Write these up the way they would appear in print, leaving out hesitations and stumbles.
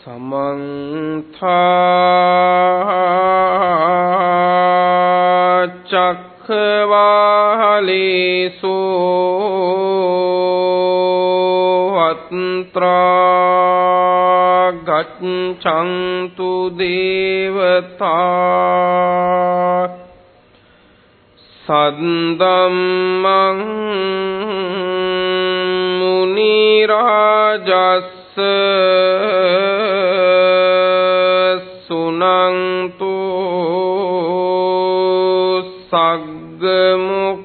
समन्था चक्रवालेषु अत्रा गच्छन्तु देवता सद्दम्मं मुनिराजस्य सुनन्तु सग्मुक्तं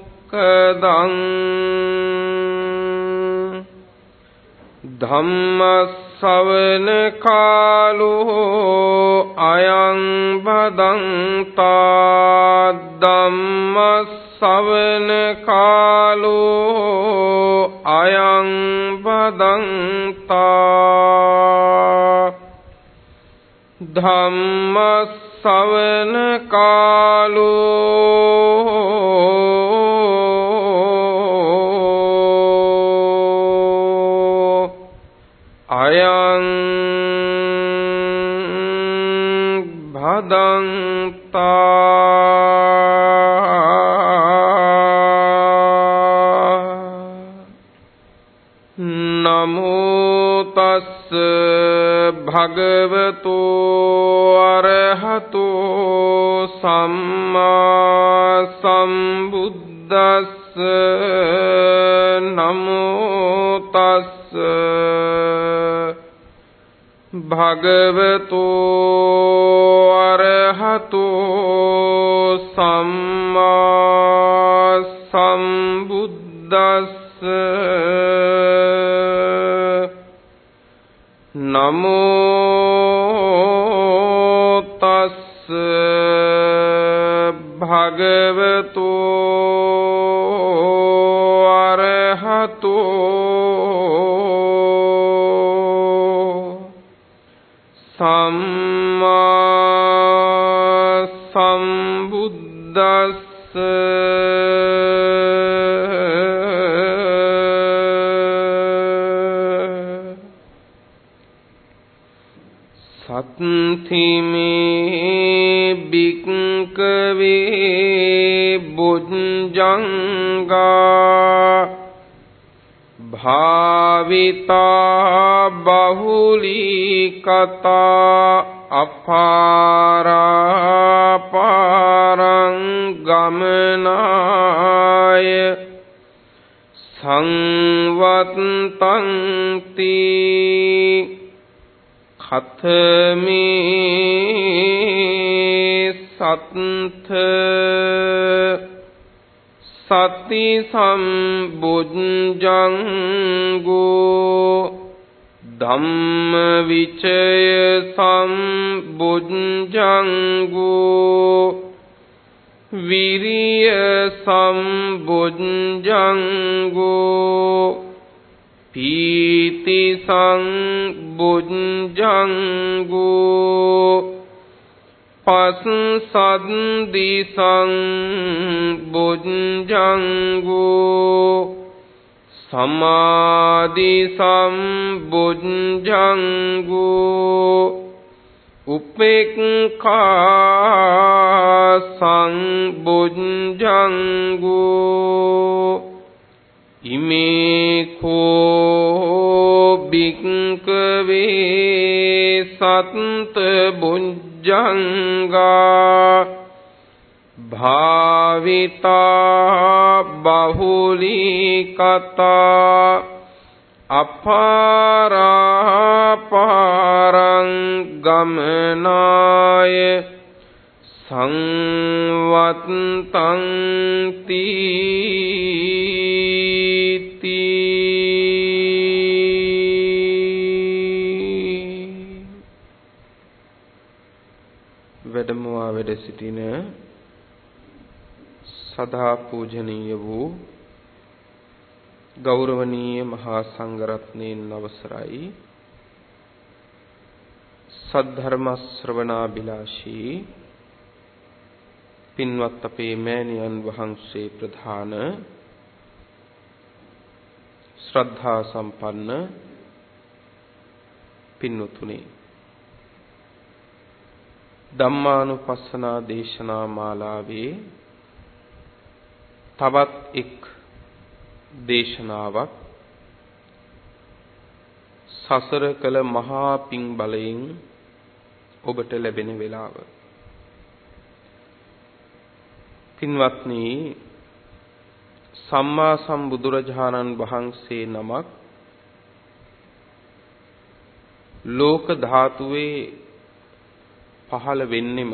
धम्मश्रवण कालो अयं भदन्ता धम्मश्रवण कालो अयं भदन्ता धम्मश्रवण कालो अयं भदन्ता नमो तस् भगवतो अरहतो सम्मा सम्बुद्धस्स नमो तस् भगवतो अरहतो सम्मा सम्बुद्धस्स नमो तस् भगवतो अरहतो सम्मा सम्बुद्धस्स सत्थिमे बिक्कवे बुज्जंगा भाविता बहुलीकता अपारा पारं गमनाय संवत्तन्ति खत्मे सत्थ सति सम्बुज्जंगो धम्म विचय सम्बुज्जंगो वीर्य सम्बुज्जंगो पीति सम्बुज्जंगो पस्सन्धि सम्बुज्जंगो समाधि सम्बुज्जंगो उपेक्खा सम्बुज्जंगो इमे को बिक्कवे सत्त बुज्जंगा भाविता बहुलीकता अपारा पारं गमनाय संवत्तन्ति වැඩමවා වැඩ සිටින සදා පූජනීය වූ ගෞරවනීය මහා සංඝරත්නයන් අවසරයි සද්ධර්ම ශ්‍රවණාබිලාෂී පින්වත් අපේ මෑණියන් වහන්සේ ප්‍රධාන ශ්‍රද්ධා සම්පන්න පින්වතුනි ධම්මානුපස්සනා දේශනා මාලාවේ තවත් එක් දේශනාවක් සසර කළ මහා පිං බලයෙන් ඔබට ලැබෙන වේලාව. පින්වත්නි, සම්මා සම්බුදුරජාණන් වහන්සේ නමක් ලෝක ධාතුවේ පහළ වෙන්නෙම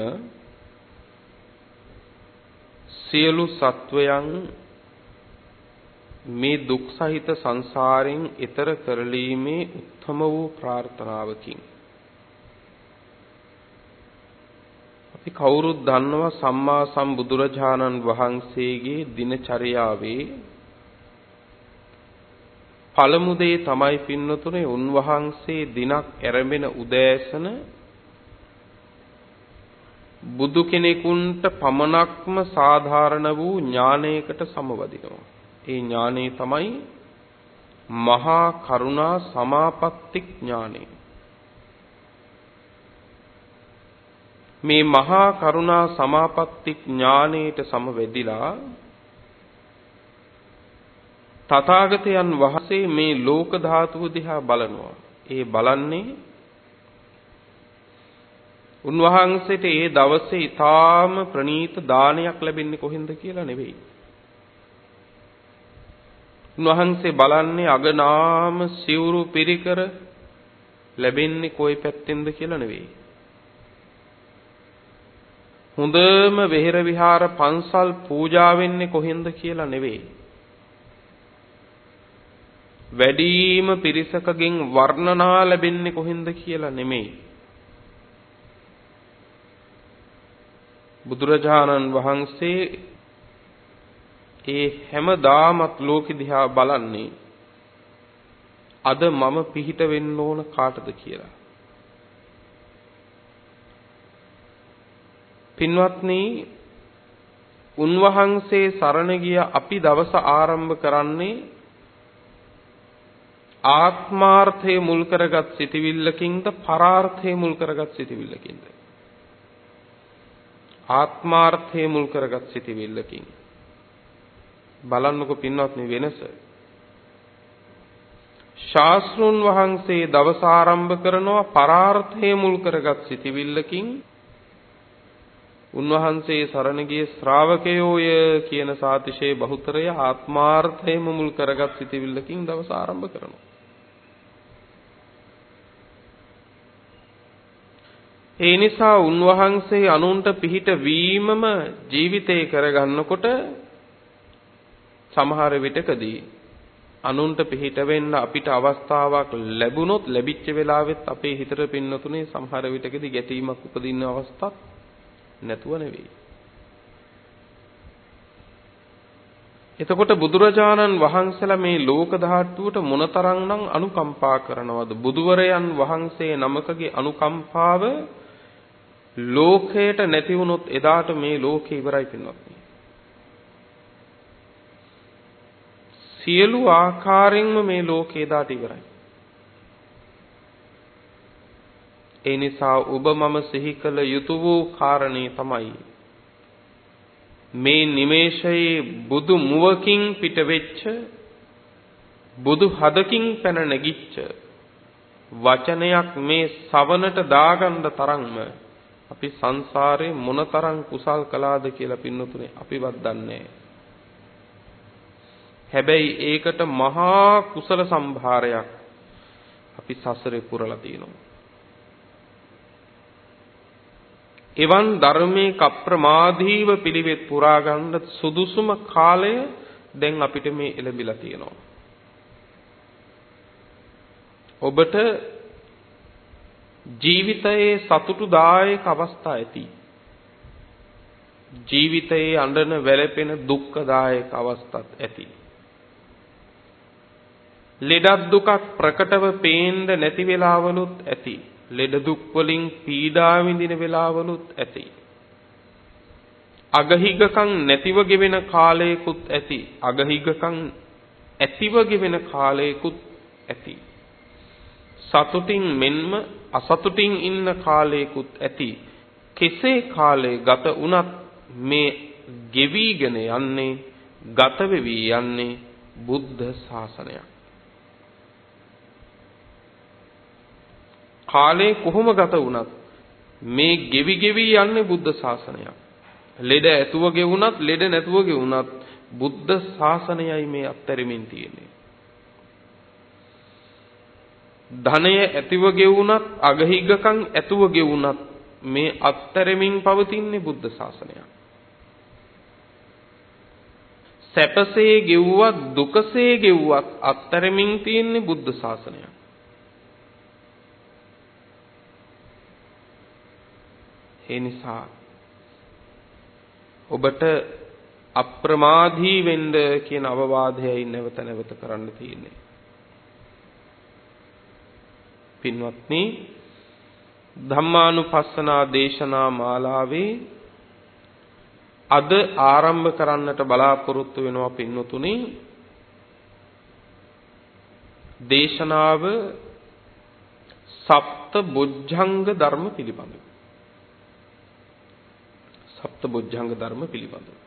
සියලු සත්වයන් මේ දුක් සහිත සංසාරයෙන් එතර කරලීමේ උත්තම වූ ප්‍රාර්ථනාවකින්. අපි කවුරුත් දන්නවා සම්මා සම්බුදුරජාණන් වහන්සේගේ දිනචර්යාවේ පළමු දේ තමයි පින්නතුනේ උන්වහන්සේ දිනක් ඇරඹෙන උදෑසන බුදු කෙනෙකුන්ට පමණක්ම සාධාරණ වූ ඥානයකට සමවදිනවා. ඒ ඥානෙ තමයි මහා කරුණා සමාපatti ඥානෙ. මේ මහා කරුණා සමාපatti ඥානෙට සමවැදිලා තථාගතයන් වහන්සේ මේ ලෝක ධාතුව දිහා බලනවා. ඒ බලන්නේ උන්වහන්සේට ඒ දවසේ ඊටාම ප්‍රණීත දානයක් ලැබෙන්නේ කොහෙන්ද කියලා නෙවෙයි. උන්වහන්සේ බලන්නේ අගනාම සිවුරු පිරිකර ලැබෙන්නේ කොයි පැත්තෙන්ද කියලා නෙවෙයි. හොඳම වෙහෙර විහාර පන්සල් පූජා වෙන්නේ කොහෙන්ද කියලා නෙවෙයි. වැඩිම පිරිසකගෙන් වර්ණනා ලැබෙන්නේ කොහෙන්ද කියලා නෙමෙයි. බුදුරජාණන් වහන්සේ ඒ හැමදාමත් ලෝකෙ දිහා බලන්නේ අද මම පිහිට වෙන්න ඕන කාටද කියලා. පින්වත්නි, උන්වහන්සේ සරණ ගිය අපි දවස ආරම්භ කරන්නේ ආත්මාර්ථය මුල් කරගත් සිටිවිල්ලකින්ද පරාර්ථය මුල් කරගත් සිටිවිල්ලකින්ද? ආත්මාර්ථය මුල් කරගත් සිටිවිල්ලකින්. බලන්නකො පින්වත්නි වෙනස. ශාස්ත්‍රුන් වහන්සේ දවස ආරම්භ කරනවා පරාර්ථය මුල් කරගත් සිටිවිල්ලකින්. උන්වහන්සේ සරණ ගිය ශ්‍රාවකයෝය කියන සාතිශය බහුතරය ආත්මාර්ථයම මුල් කරගත් සිටිවිල්ලකින් දවස ආරම්භ කරනවා. ඒ නිසා උන්වහන්සේ අනුන්ට පිහිට වීමම ජීවිතේ කරගන්නකොට සමහර විටකදී අනුන්ට පිහිට වෙන්න අපිට අවස්ථාවක් ලැබුණොත් ලැබිච්ච වෙලාවෙත් අපේ හිතට පින්නතුනේ සමහර විටකදී ගැටීමක් උපදින්න අවස්ථාවක් නැතුව නෙවෙයි. එතකොට බුදුරජාණන් වහන්සේලා මේ ලෝක ධාතුවට මොනතරම්නම් අනුකම්පා කරනවද? බුදුවරයන් වහන්සේ නමකගේ අනුකම්පාව ලෝකයට නැති වුණොත් එදාට මේ ලෝකේ ඉවරයි පින්වත්නි. සියලු ආකාරයෙන්ම මේ ලෝකේ එදාට ඉවරයි. ඒ නිසා ඔබ මම සිහි කළ යුතු වූ කාරණේ තමයි මේ නිමේෂයේ බුදු මුවකින් පිට වෙච්ච බුදු හදකින් පැන නැගිච්ච වචනයක් මේ ශවනට දාගන්න තරම්ම අපි සංසාරේ මොනතරම් කුසල් කළාද කියලා පින්නතුනේ අපිවත් දන්නේ. හැබැයි ඒකට මහා කුසල සම්භාරයක් අපි සසරේ පුරලා තියෙනවා. එවන් ධර්මයේ කප්‍රමාදීව පිළිවෙත් පුරා ගන්න සුදුසුම කාලය දැන් අපිට මේ එළඹිලා තියෙනවා. ඔබට ජීවිතයේ සතුටුදායක අවස්ථා ඇති. ජීවිතයේ අඬන වැළපෙන දුක්ඛදායක අවස්ථාත් ඇති. ලෙඩක් දුකක් ප්‍රකටව පේන්න නැති වෙලාවලුත් ඇති. ලෙඩ දුක් වලින් පීඩා විඳින වෙලාවලුත් ඇති. අගහිගකම් නැතිව ගෙවෙන කාලයකුත් ඇති. අගහිගකම් ඇතිව ගෙවෙන කාලයකුත් ඇති. සතුටින් මෙන්ම අසතුටින් ඉන්න කාලයකුත් ඇති. කෙසේ කාලේ ගත වුණත් මේ ගෙවිගෙන යන්නේ ගත වෙවි යන්නේ බුද්ධ ශාසනයක්. කාලේ කොහොම ගත වුණත් මේ ගෙවි ගෙවි යන්නේ බුද්ධ ශාසනයක්. ලෙඩ ඇතුව ගෙවුණත් ලෙඩ නැතුව ගෙවුණත් බුද්ධ ශාසනයයි මේ අත්හැරෙමින් තියෙන්නේ. ධනය ඇතිව ගෙවුණත් අගහිගකම් ඇතුව ගෙවුණත් මේ අත්හැරෙමින් පවතින්නේ බුද්ධ ශාසනයක්. සැපසේ ගෙවුවත් දුකසේ ගෙවුවත් අත්හැරෙමින් තියෙන්නේ බුද්ධ ශාසනයක්. ඒ නිසා ඔබට අප්‍රමාදී වෙන්න කියන අවවාදයයි නැවත නැවත කරන්න තියෙන්නේ. පින්වත්නි, ධම්මානුපස්සනා දේශනා මාලාවේ අද ආරම්භ කරන්නට බලාපොරොත්තු වෙනවා පින්වතුනි. දේශනාව සප්ත බොජ්ජංග ධර්ම පිළිබඳව. සප්ත බොජ්ජංග ධර්ම පිළිබඳව.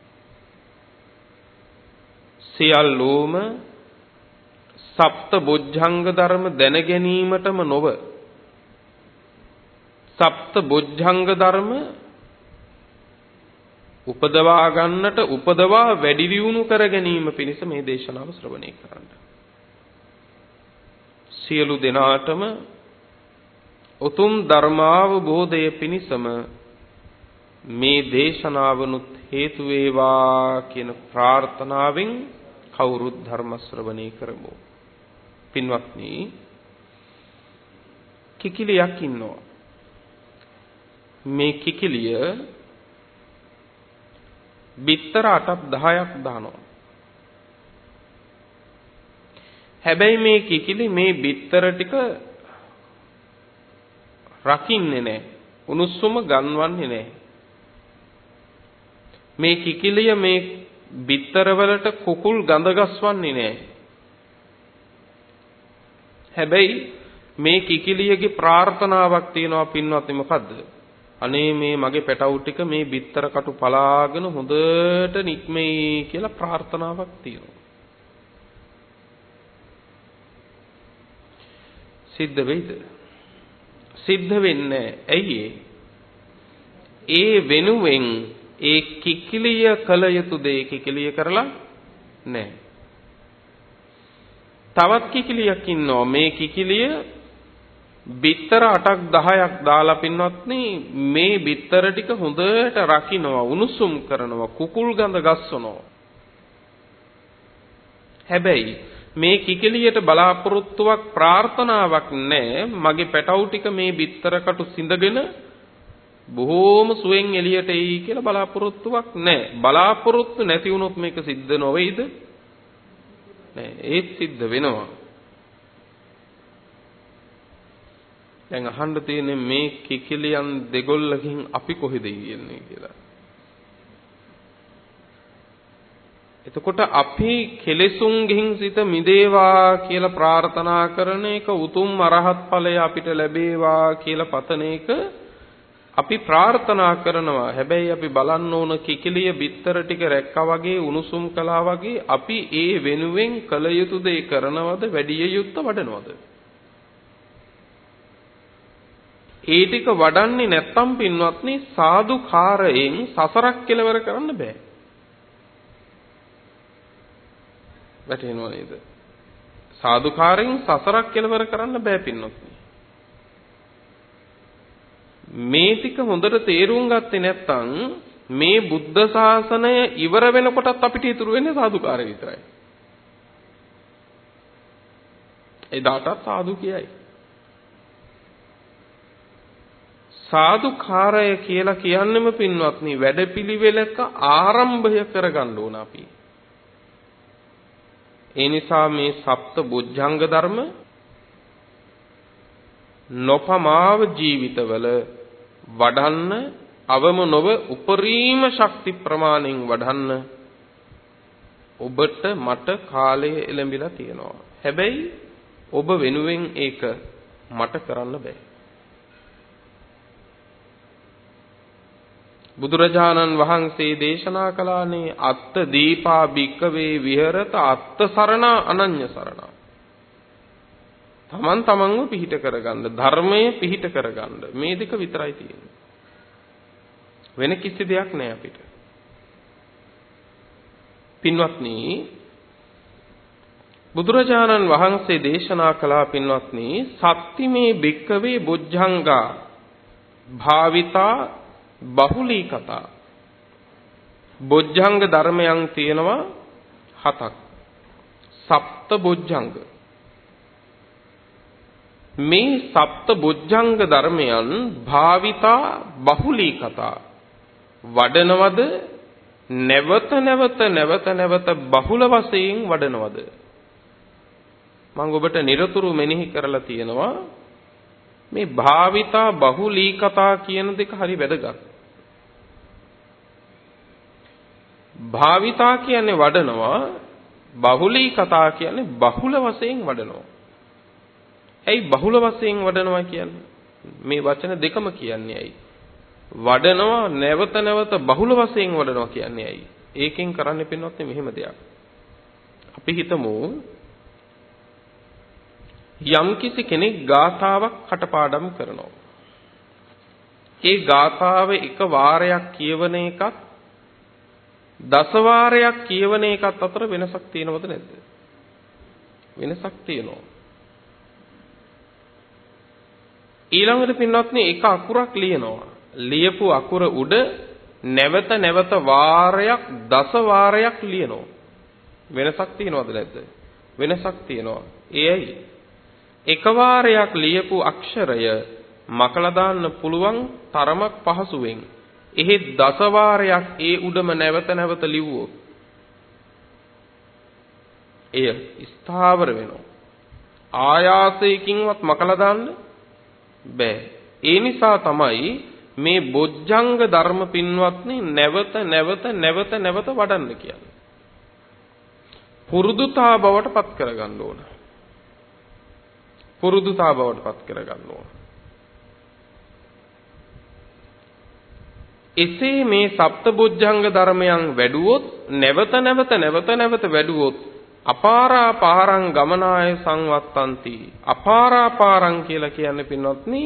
සියල්ලෝම සප්ත බොජ්ජංග ධර්ම දැන ගැනීමටම නොව සප්ත බොජ්ජංග ධර්ම උපදවා ගන්නට උපදවා වැඩි දියුණු කර ගැනීම පිණිස මේ දේශනාව ශ්‍රවණය කරන්න. සියලු දෙනාටම උතුම් ධර්මාවබෝධය පිණිසම මේ දේශනාවනුත් හේතු වේවා කියන ප්‍රාර්ථනාවෙන් කවුරුත් ධර්ම ශ්‍රවණය කරමු. පින්වත්නි, කිකිලියක් ඉන්නවා. මේ කිකිලිය බිත්තර 8ක් 10ක් දානවා. හැබැයි මේ කිකිලි මේ බිත්තර ටික රකින්නේ නැහැ. උණුසුම ගන්වන්නේ නැහැ. මේ කිකිලිය මේ බිත්තර වලට කුකුල් ගඳ ගස්වන්නේ නැහැ. හැබැයි මේ කිකිලියගේ ප්‍රාර්ථනාවක් තියෙනවා පින්වත්නි, මොකද්ද? අනේ මේ මගේ පැටවු ටික මේ බිත්තර කටු පලාගෙන හොඳට නික්මෙයි කියලා ප්‍රාර්ථනාවක් තියෙනවා. සිද්ධ වෙයිද? සිද්ධ වෙන්නේ. ඇයි ඒ වෙනුවෙන් ඒ කිකිලිය කළ යුතු දේ කිකිලිය කරලා නැහැ. තවත් කිකිලියක් ඉන්නවා. මේ කිකිලිය බිත්තර 8ක් 10ක් දාලා පින්වත්නි මේ බිත්තර ටික හොඳට රකින්නවා, උණුසුම් කරනවා, කුකුල් ගඳ ගස්සනවා. හැබැයි මේ කිකිලියට බලාපොරොත්තුවක් ප්‍රාර්ථනාවක් නැහැ. මගේ පැටවු ටික මේ බිත්තර කටු සිඳගෙන බොහෝම සුවෙන් එළියට එයි කියලා බලාපොරොත්තුවක් නැහැ. බලාපොරොත්තු නැති වුණොත් මේක සිද්ධ නොවේද? නෑ, ඒත් සිද්ධ වෙනවා. දැන් අහන්න තියෙන්නේ මේ කිකිලියන් දෙගොල්ලකින් අපි කොහෙද යන්නේ කියලා. එතකොට අපි කෙලෙසුන්ගෙන් සිත මිදේවා කියලා ප්‍රාර්ථනා කරන එක, උතුම් අරහත් ඵලය අපිට ලැබේවා කියලා පතන එක අපි ප්‍රාර්ථනා කරනවා. හැබැයි අපි බලන්න ඕන කිකිලිය බිත්තර ටික රැක්කා වගේ, උණුසුම් කළා වගේ අපි ඒ වෙනුවෙන් කළ යුතු දේ කරනවද, වැඩි යුත්ත වඩනවද? ඒ ටික වඩන්නේ නැත්තම් පින්වත්නි සාදුකාරයෙන් සසරක් කෙලවර කරන්න බෑ. වැටෙනව නේද? සාදුකාරයෙන් සසරක් කෙලවර කරන්න බෑ පින්වත්නි. මේ ටික හොඳට තේරුම් ගත්තේ නැත්නම් මේ බුද්ධ ශාසනය ඉවර වෙනකොටත් අපිට ඉතුරු වෙන්නේ සාදුකාරය විතරයි. එදාටත් සාදු කියයි. සාදුකාරය කියලා කියන්නේම පින්වත්නි වැඩපිළිවෙලක ආරම්භය කරගන්න ඕන අපි. ඒ නිසා මේ සප්ත බොජ්ජංග ධර්ම නොපමාව ජීවිතවල වඩන්න, අවම නොව උපරිම ශක්ති ප්‍රමාණයෙන් වඩන්න ඔබට මට කාලය එළඹිලා තියෙනවා. හැබැයි ඔබ වෙනුවෙන් ඒක මට කරන්න බෑ. බුදුරජාණන් වහන්සේ දේශනා කළානේ අත්ත දීපා භික්කවේ විහෙරත අත්ත සරණා අනඤ්‍ය සරණා. තමන් තමන්ව පිහිට කරගන්න, ධර්මයේ පිහිට කරගන්න, මේ දෙක විතරයි තියෙන්නේ. වෙන කිසි දෙයක් නෑ අපිට. පින්වත්නි, බුදුරජාණන් වහන්සේ දේශනා කළා පින්වත්නි, සත්තිමේ භික්කවේ බොජ්ජංගා භාවිතා බහුලී කතා. බොජ්ජංග ධර්මයන් තියෙනවා 7ක්. සප්ත බොජ්ජංග. මේ සප්ත බොජ්ජංග ධර්මයන් භාවිතා බහුලී කතා. වඩනවද නැවත නැවත බහුල වශයෙන් වඩනවද? මම ඔබට නිරතුරු මෙනෙහි කරලා තියෙනවා මේ භාවිතා බහුලී කතා කියන දෙක හරි වැදගත්. භාවිතා කියන්නේ වඩනවා, බහුලී කතා කියන්නේ බහුල වශයෙන් වඩනවා. ඇයි බහුල වශයෙන් වඩනවා කියන්නේ? මේ වචන දෙකම කියන්නේ ඇයි? වඩනවා නැවත බහුල වශයෙන් වඩනවා කියන්නේ ඇයි? ඒකෙන් කරන්න පින්නොත් මෙහෙම දෙයක්. අපි හිතමු යම්කිසි කෙනෙක් ගාථාවක් කටපාඩම් කරනවා. ඒ ගාථාව එක වාරයක් කියවන එකත් දස වාරයක් කියවන එකත් අතර වෙනසක් තියෙනවද නැද්ද? වෙනසක් තියෙනවා. ඊළඟට පින්වත්නි එක අකුරක් ලියනවා. ලියපු අකුර උඩ නැවත වාරයක් දස වාරයක් ලියනවා. වෙනසක් තියෙනවද නැද්ද? වෙනසක් තියෙනවා. ඒයි එක වාරයක් ලියපු අක්ෂරය මකලා දාන්න පුළුවන් තරමක් පහසුවෙන්. එහෙත් දස වාරයක් ඒ උඩම නැවත ලිව්වොත් එය ස්ථාවර වෙනවා. ආයාසයකින්වත් මකලා දාන්න බෑ. ඒ නිසා තමයි මේ බොජ්ජංග ධර්ම පින්වත්නි නැවත වඩන්න කියන්නේ. පුරුදුතා බවට පත් කරගන්න ඕන. පුරුදුතා බවට පත් කරගන්න ඕන. එසේ මේ සප්තබොජ්ජංග ධර්මයන් වැඩුවොත් නැවත වැඩුවොත් අපාරාපාරං ගමනාය සංවත්තಂತಿ. අපාරාපාරං කියලා කියන්නේ පින්වත්නි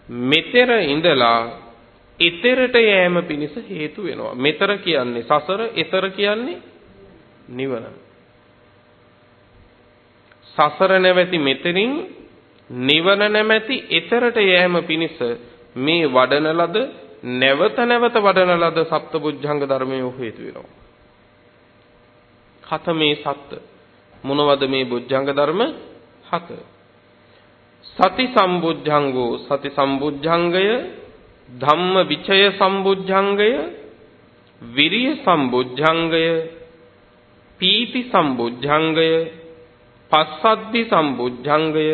මෙතර ඉඳලා ඊතරට යෑම පිණිස හේතු වෙනවා. මෙතර කියන්නේ සසර, ඊතර කියන්නේ නිවන. සසර නැවැති මෙතරින් නිවන නැමැති ඊතරට යෑම පිණිස මේ වඩන ලද නැවත වඩන ලද සප්තබුද්ධංග ධර්මයේ හේතු වෙනවා. ඛතමේ සත්ත මොනවද මේ බුද්ධංග ධර්ම? 7. සති සම්බුද්ධංගෝ සති සම්බුද්ධංගය, ධම්ම විචය සම්බුද්ධංගය, විරිය සම්බුද්ධංගය, පීති සම්බුද්ධංගය, පස්සද්ධි සම්බුද්ධංගය,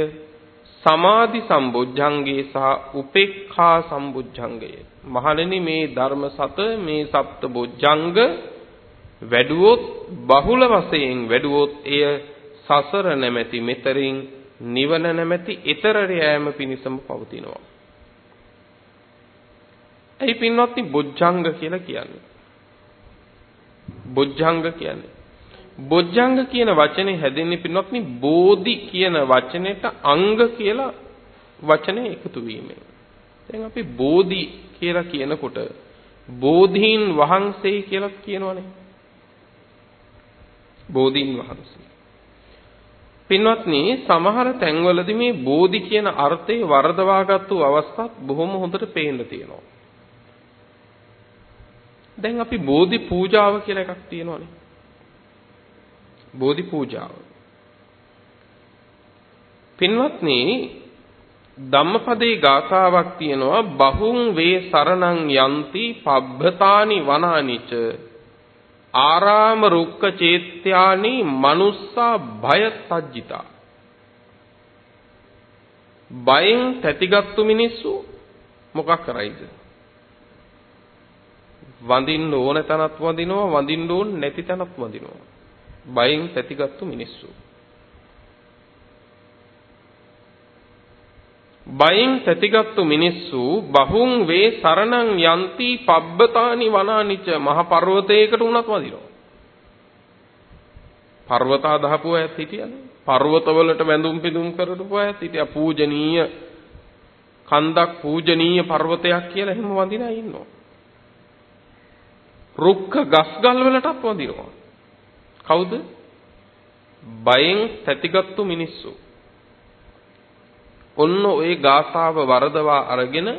සමාධි සම්බුද්ධංගේ සහ උපේක්ඛා සම්බුද්ධංගය. මහණෙනි මේ ධර්ම 7 මේ සප්ත බොජ්ජංග වැඩුවොත් බහුල වශයෙන් වැඩුවොත් එය සසර නැමැති මෙතරින් නිවන නැමැති ඊතරට යෑම පිණිසම පවතිනවා. එයි පින්වත්නි බොජ්ජංග කියලා කියන්නේ. බොජ්ජංග කියන්නේ බොජ්ජංග කියන වචනේ හැදෙන්නේ පින්වත්නි බෝධි කියන වචනෙට අංග කියලා වචනේ එකතු වීමෙන්. දැන් අපි බෝධි කියලා කියනකොට බෝධීන් වහන්සේ කියලා කියනවනේ. බෝධීන් වහන්සේ. පින්වත්නි සමහර තැන්වලදී මේ බෝධි කියන අර්ථය වරදවාගත්තු අවස්ථාත් බොහොම හොඳට පේන්න තියෙනවා. දැන් අපි බෝධි පූජාව කියලා එකක් තියෙනවනේ. බෝධි පූජාව. පින්වත්නි ධම්මපදයේ ගාථාවක් තියෙනවා බහුං වේ සරණං යන්ති පබ්බතානි වනානිච ආරාම රුක්ක චේත්‍යානි මනුස්සා භය තජ්ජිතා. බයෙන් තැතිගත්තු මිනිස්සු මොකක් කරයිද? වඳින්න ඕන තැනත් වඳිනවා, වඳින්න ඕන නැති තැනත් වඳිනවා. බයෙන් තැතිගත්තු මිනිස්සු. බයෙන් තැතිගත්තු මිනිස්සු බහුං වේ සරණං යන්ති පබ්බතානි වනානිච මහ පර්වතයකට උනත් වදිනවා. පර්වතා දහපු අයත් හිටියනේ. පර්වතවලට වැඳුම් පිදුම් කරපු අයත් හිටියා. පූජනීය කන්දක් පූජනීය පර්වතයක් කියලා එහෙම වඳිනා ඉන්නවා. රුක්ක ගස්ගල් වලටත් වඳිනවා. කවුද? බයෙන් තැතිගත්තු මිනිස්සු. ඔන්න ඔය ගාථාව වරදවා අරගෙන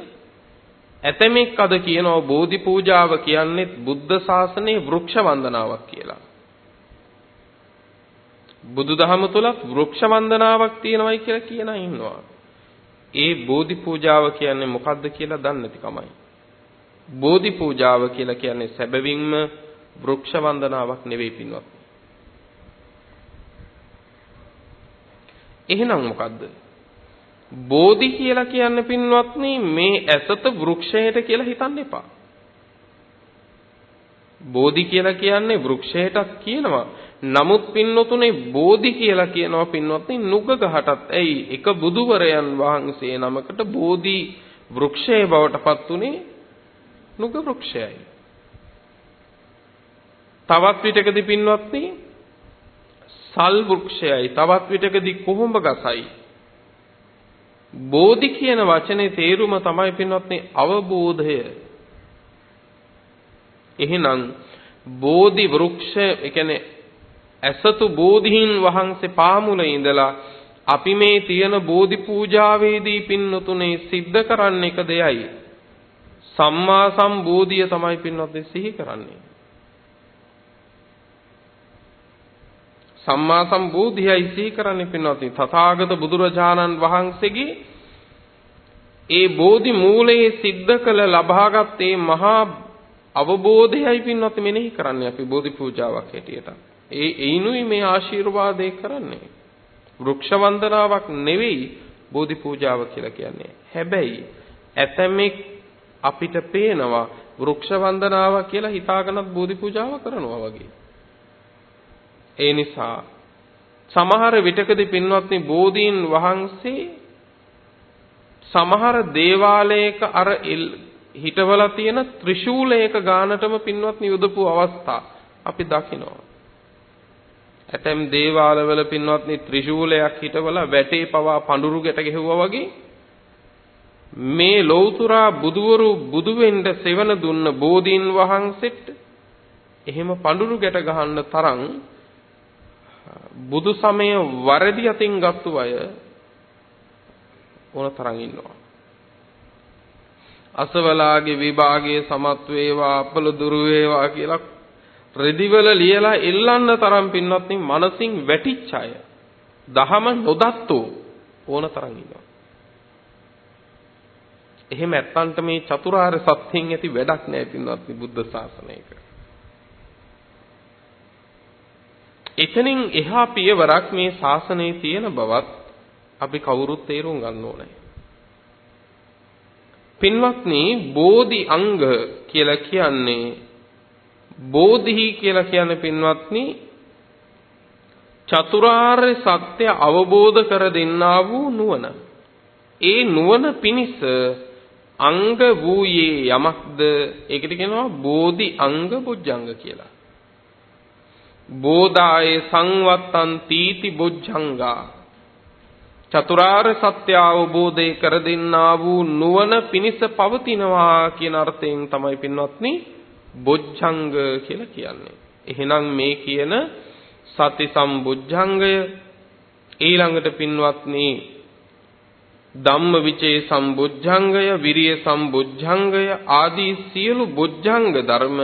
ඇතමෙක් අද කියනවා බෝධි පූජාව කියන්නේ බුද්ධ ශාසනයේ වෘක්ෂ වන්දනාවක් කියලා. බුදුදහම තුලත් වෘක්ෂ වන්දනාවක් තියෙනවයි කියලා කියන ඉන්නවා. ඒ බෝධි පූජාව කියන්නේ මොකද්ද කියලා දන්නේ නැති කමයි. බෝධි පූජාව කියලා කියන්නේ සැබවින්ම වෘක්ෂ වන්දනාවක් නෙවෙයි පින්වත්. එහෙනම් මොකද්ද? බෝධි කියලා කියන්නේ පින්වත්නි මේ ඇසත වෘක්ෂයට කියලා හිතන්න එපා. බෝධි කියලා කියන්නේ වෘක්ෂයටත් කියනවා. නමුත් පින්වතුනේ බෝධි කියලා කියනවා පින්වත්නි නුග ගහටත්. ඇයි එක බුදුවරයන් වහන්සේ නමකට බෝධි වෘක්ෂයේ බවට පත් උනේ නුග වෘක්ෂයයි. තවත් විටකදී පින්වත්නි සල් වෘක්ෂයයි. තවත් විටකදී කුහුඹ ගසයි. බෝධි කියන වචනේ තේරුම තමයි පින්වත්නි අවබෝධය. එහෙනම් බෝධි වෘක්ෂ ඒ කියන්නේ ඇසතු බෝධීන් වහන්සේ පාමුලේ ඉඳලා අපි මේ තියෙන බෝධි පූජාවේදී පින්නතුනේ සිද්ධ කරන්න එක දෙයයි. සම්මා සම්බෝධිය තමයි පින්වත්නි සිහි කරන්නේ. සම්මා සම්බෝධියයි සිහි කරන්නේ පින්වත්නි තථාගත බුදුරජාණන් වහන්සේගේ ඒ බෝධි මූලයේ සිද්ධ කළ ලබාගත් ඒ මහා අවබෝධයයි පින්වත්නි මෙනෙහි කරන්නේ අපි බෝධි පූජාවක් හැටියට. ඒිනුයි මේ ආශිර්වාදේ කරන්නේ. වෘක්ෂ වන්දනාවක් නෙවෙයි බෝධි පූජාව කියලා කියන්නේ. හැබැයි ඇතමෙක් අපිට පේනවා වෘක්ෂ වන්දනාව කියලා හිතාගෙනත් බෝධි පූජාව කරනවා වගේ. ඒ නිසා සමහර විටකදී පින්වත්නි බෝධීන් වහන්සේ සමහර දේවාලයක අර හිටවලා තියෙන ත්‍රිශූලයක ගානටම පින්වත්නි යොදපු අවස්ථා අපි දකිනවා. ඇතැම් දේවාලවල පින්වත්නි ත්‍රිශූලයක් හිටවලා වැටේ පවා පඳුරු ගැට ගැහුවා වගේ මේ ලෞතුරා බුදුවරු බුදු වෙන්න සෙවන දුන්න බෝධීන් වහන්සේට එහෙම පඳුරු ගැට ගහන්න තරම් බුදු සමය වරදි අතින් ගත්තු අය ඕන තරම් ඉන්නවා. අසවලාගේ විභාගයේ සමත් වේවා අපල දුරු වේවා කියලා රෙදිවල ලියලා එල්ලන්න තරම් පින්වත්නි මනසින් වැටිච්ච අය දහම නොදත්තෝ ඕන තරම් ඉන්නවා. එහෙම ඇත්තන්ට මේ චතුරාර්ය සත්‍යයෙන් ඇති වැඩක් නැහැ පින්වත්නි බුද්ධ ශාසනයක. එතනින් එහා පියවරක් මේ ශාසනයේ තියෙන බවත් අපි කවුරුත් තේරුම් ගන්න ඕනේ. පින්වත්නි බෝධි අංග කියලා කියන්නේ බෝධි කියලා කියන්නේ පින්වත්නි චතුරාර්ය සත්‍ය අවබෝධ කර දෙන්නා වූ නුවණ. ඒ නුවණ පිණිස අංග වූයේ යමක්ද ඒකට කියනවා බෝධි අංග බොජ්ජංග කියලා. බෝධාය සංවත්තං තීති බොජ්ජංගා චතුරාර්ය සත්‍ය අවබෝධය කර දෙන්නා වූ නුවණ පිණිස පවතිනවා කියන අර්ථයෙන් තමයි පින්වත්නි බොජ්ජංග කියලා කියන්නේ. එහෙනම් මේ කියන සති සම්බුද්ධංගය ඊළඟට පින්වත්නි ධම්මවිචේ සම්බුද්ධංගය විරිය සම්බුද්ධංගය ආදී සියලු බොජ්ජංග ධර්ම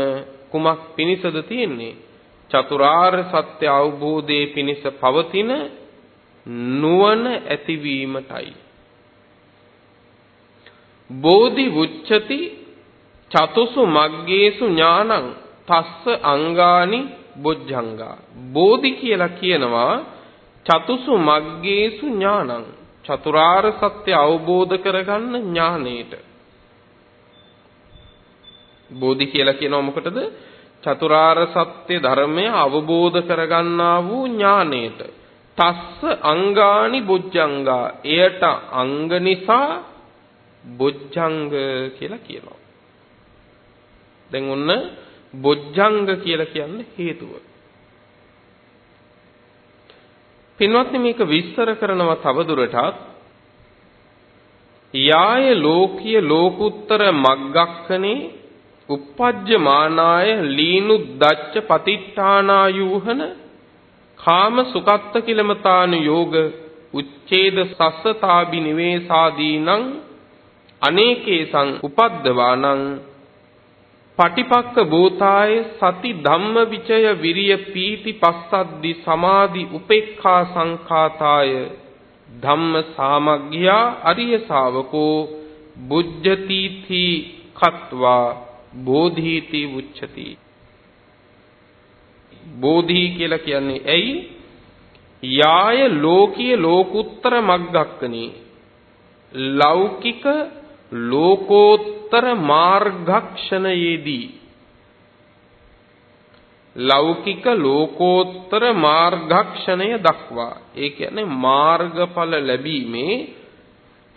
කුමක් පිණිසද තියෙන්නේ? චතුරාර්ය සත්‍ය අවබෝධයේ පිණිස පවතින නුවණ ඇතිවීමටයි. බෝධි උච්චති චතුසු මග්ගේසු ඥානං තස්ස අංගානි බොජ්ජංගා. බෝධි කියලා කියනවා චතුසු මග්ගේසු ඥානං චතුරාර්ය සත්‍ය අවබෝධ කරගන්න ඥානෙට. බෝධි කියලා කියනවා මොකටද? චතුරාර්ය සත්‍ය ධර්මය අවබෝධ කරගන්නා වූ ඥානෙට. තස්ස අංගානි බොජ්ජංගා. එයට අංග නිසා බොජ්ජංග කියලා කියනවා. දැන් ඔන්න බොජ්ජංග කියලා කියන්නේ හේතුව. පින්වත්නි මේක විස්තර කරනවා තවදුරටත්. යාය ලෝකීය ලෝකුත්තර මග්ගක්ඛනේ uppajjamaanaය ලීනුද්දච්ච පතිට්ඨානායූහන කාම සුකත්ත කිලමතානු යෝග උච්ඡේද සස්සතාබි නිවේසාදීනං අනේකේසං උපද්දවානං පටිපක්ක භූතාය සති ධම්ම විචය විරිය පීති පස්සද්දි සමාධි උපේක්ඛා සංඛාතාය ධම්ම සාමග්ගියා අරිය ශාවකෝ බුද්ධතිති කତ୍වා බෝධීති උච්චති. බෝධි කියලා කියන්නේ ඇයි? යාය ලෝකීය ලෝකුත්තර මග්ගක්කනේ ලෞකික ලෝකෝත්තර මාර්ගක්ෂණයේදී ලෞකික ලෝකෝත්තර මාර්ගක්ෂණය දක්වා, ඒ කියන්නේ මාර්ගඵල ලැබීමේ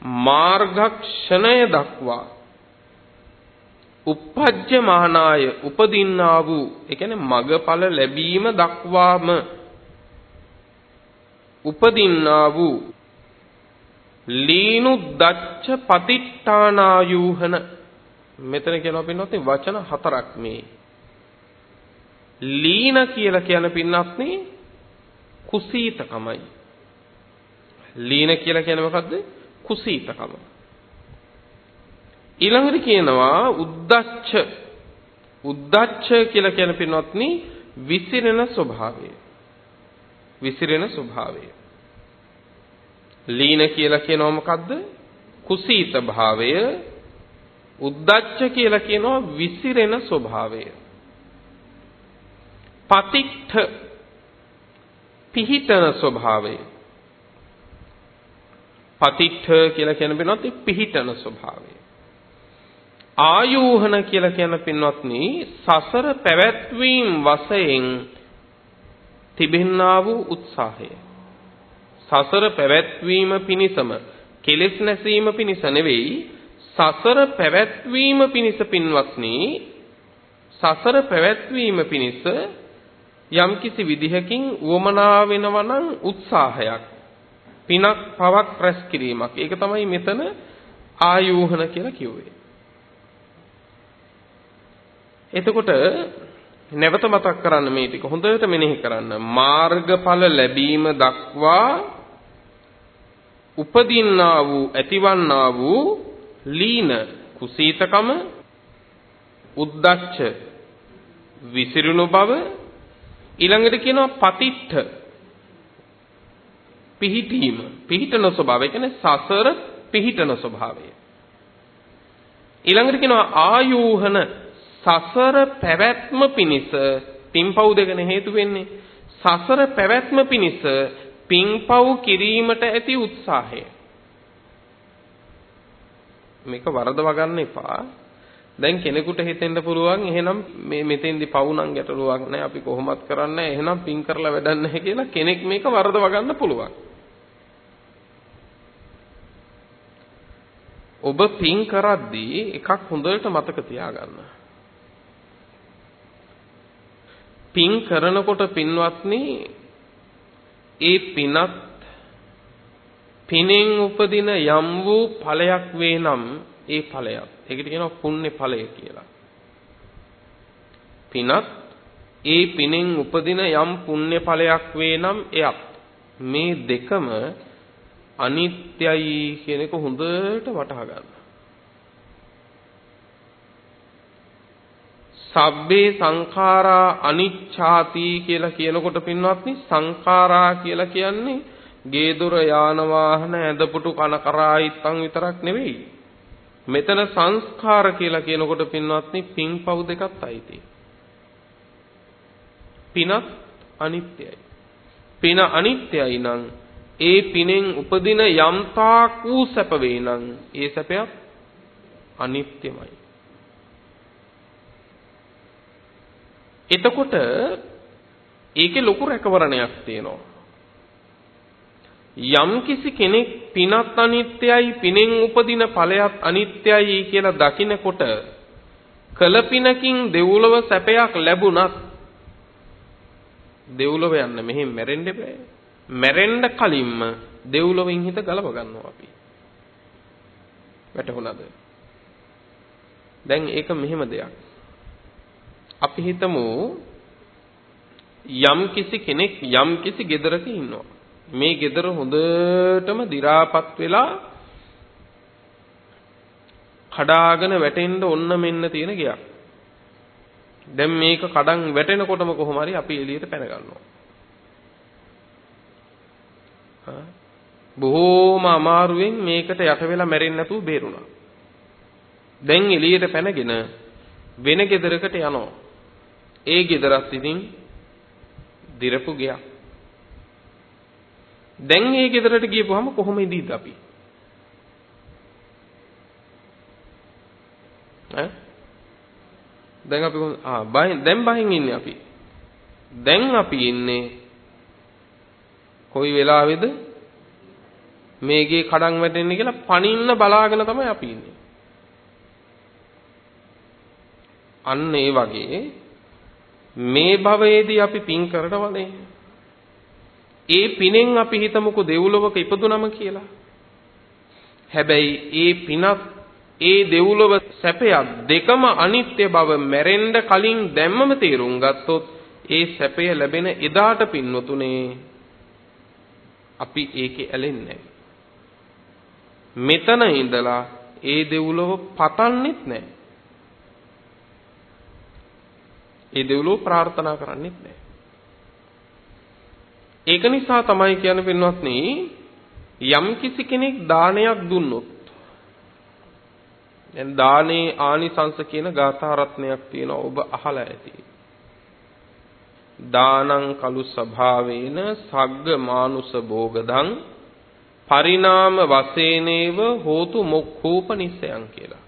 මාර්ගක්ෂණය දක්වා uppajjamaanaය උපදින්නා වූ, ඒ කියන්නේ මගඵල ලැබීම දක්වාම උපදින්නා වූ ලීනුද්දච්ච පතිට්ඨානායූහන. මෙතන කියනවා පින්වත්නි වචන හතරක් මේ. ලීන කියලා කියන පින්වත්නි කුසීතකමයි. ලීන කියලා කියන්නේ මොකද්ද? කුසීතකම. ඊළඟට කියනවා උද්දච්ච. උද්දච්ච කියලා කියන පින්වත්නි විසිරෙන ස්වභාවය. විසිරෙන ස්වභාවය. ලීන කියලා කියනවා මොකද්ද? කුසීත භාවය. උද්දච්ච කියලා කියනවා විසිරෙන ස්වභාවය. පතිට්ඨ පිහිටන ස්වභාවය. පතිට්ඨ කියලා කියන පින්වත්නි පිහිටන ස්වභාවය. ආයෝහන කියලා කියන පින්වත්නි සසර පැවැත්වීම වශයෙන් තිබෙනා වූ උත්සාහය. සසර පැවැත්වීම පිණිසම, කෙලෙස් නැසීම පිණිස නෙවෙයි, සසර පැවැත්වීම පිණිස පින්වත්නි, සසර පැවැත්වීම පිණිස යම්කිසි විදිහකින් වමනා වෙනවා නම් උත්සාහයක්, පිනක් පවක් රැස් කිරීමක්. ඒක තමයි මෙතන ආයෝහන කියලා කිව්වේ. එතකොට නැවත මතක් කරන්න මේ ටික හොඳට මෙනෙහි කරන්න. මාර්ගඵල ලැබීම දක්වා උපදින්නා වූ, ඇතිවන්නා වූ ලීන කුසීතකම, උද්දච්ච විසිරුණු බව, ඊළඟට කියනවා පතිට්ඨ පිහිටීම, පිහිටන ස්වභාවය. කියන්නේ සසර පිහිටන ස්වභාවය. ඊළඟට කියනවා ආයෝහන, සසර පැවැත්ම පිණිස පින්පව් දෙකන හේතු වෙන්නේ. සසර පැවැත්ම පිණිස පින්පව් කිරීමට ඇති උත්සාහය. මේක වරදව ගන්න එපා. දැන් කෙනෙකුට හිතෙන්න පුළුවන් එහෙනම් මේ මෙතෙන්දි පව් නම් ගැටලුවක් නැහැ, අපි කොහොමත් කරන්නේ, එහෙනම් පින් කරලා වැඩක් නැහැ කියලා කෙනෙක් මේක වරදව ගන්න පුළුවන්. ඔබ පින් කරද්දී එකක් හොඳට මතක තියාගන්න. පින් කරනකොට පින්වත්නි ඒ පිනත් පිනෙන් උපදින යම් වූ ඵලයක් වේ නම් ඒ ඵලයක්, ඒකට කියනවා පුණ්‍ය ඵලය කියලා. පිනත් ඒ පිනෙන් උපදින යම් පුණ්‍ය ඵලයක් වේ නම් එයත්, මේ දෙකම අනිත්‍යයි කියන එක හොඳට වටහා ගන්න. සබ්බේ සංඛාරා අනිච්ඡාති කියලා කියනකොට පින්වත්නි සංඛාරා කියලා කියන්නේ ගේ දොර යාන වාහන ඇඳපුටු කන කරායිත්තන් විතරක් නෙවෙයි. මෙතන සංස්කාර කියලා කියනකොට පින්වත්නි පින්පව් දෙකත් අයිති. පිනත් අනිත්‍යයි. පින අනිත්‍යයි නම් ඒ පිනෙන් උපදින යම්තාක් වූ සැප වේ නම් ඒ සැපයත් අනිත්‍යමයි. එතකොට ඒකේ ලොකු රැකවරණයක් තියෙනවා. යම් කිසි කෙනෙක් පිනත් අනිත්‍යයි පිනෙන් උපදින ඵලයත් අනිත්‍යයි කියලා දකිනකොට කළ පිනකින් දෙව්ලොව සැපයක් ලැබුණත් දෙව්ලොව යන්න මෙහෙම මැරෙන්න බෑ. මැරෙන්න කලින්ම දෙව්ලොවින් හිත ගලව ගන්නවා අපි. වැටහුණාද? දැන් ඒක මෙහෙම දෙයක්. අපි හිතමු යම් කිසි කෙනෙක් යම් කිසි ගෙදරක ඉන්නවා. මේ ගෙදර හොඳටම දි รา පත් වෙලා කඩාගෙන වැටෙන්න ඔන්න මෙන්න තියෙන ගයක්. දැන් මේක කඩන් වැටෙනකොටම කොහොම හරි අපි එළියට පැන ගන්නවා. බොහෝම අමාරුවෙන් මේකට යට වෙලා මැරෙන්නේ නැතුව බේරුණා. දැන් එළියට පැනගෙන වෙන ගෙදරකට යනවා. ඒ ගෙදරත් ඉතින් දිරපු ගයක්. දැන් මේ ගෙදරට ගියපුවාම කොහොම ඉදීද අපි? දැන් අපි බයෙන් ඉන්නේ අපි. දැන් අපි ඉන්නේ කොයි වෙලාවේද මේකේ කඩන් වැටෙන්නේ කියලා පණින්න බලාගෙන තමයි අපි ඉන්නේ. අන්න ඒ වගේ මේ භවයේදී අපි පින් කරනවනේ. ඒ පිනෙන් අපි හිතමුකෝ දෙව්ලොවක ඉපදුනම කියලා. හැබැයි ඒ පිනත් ඒ දෙව්ලොව සැපයක් දෙකම අනිත්‍ය බව මැරෙන්න කලින් දැම්මම තේරුම් ගත්තොත් ඒ සැපය ලැබෙන එදාට පින්වතුනේ අපි ඒකේ ඇලෙන්නේ නැහැ. මෙතන ඉඳලා ඒ දෙව්ලොව පතන්නෙත් නැහැ. ඒ දෙව්ලොව ප්‍රාර්ථනා කරන්නෙත් නැහැ. ඒක නිසා තමයි කියන්නේ පින්වත්නි යම් කිසි කෙනෙක් දානයක් දුන්නොත් දැන් දානේ ආනිසංස කියන ගාථා රත්නයක් තියෙනවා ඔබ අහලා ඇති. දානං කලු ස්වභාවේන සග්ග මානුස භෝගදං පරිණාම වශයෙන්ව හෝතු මොක්ඛූපනිස්සයන් කියලා.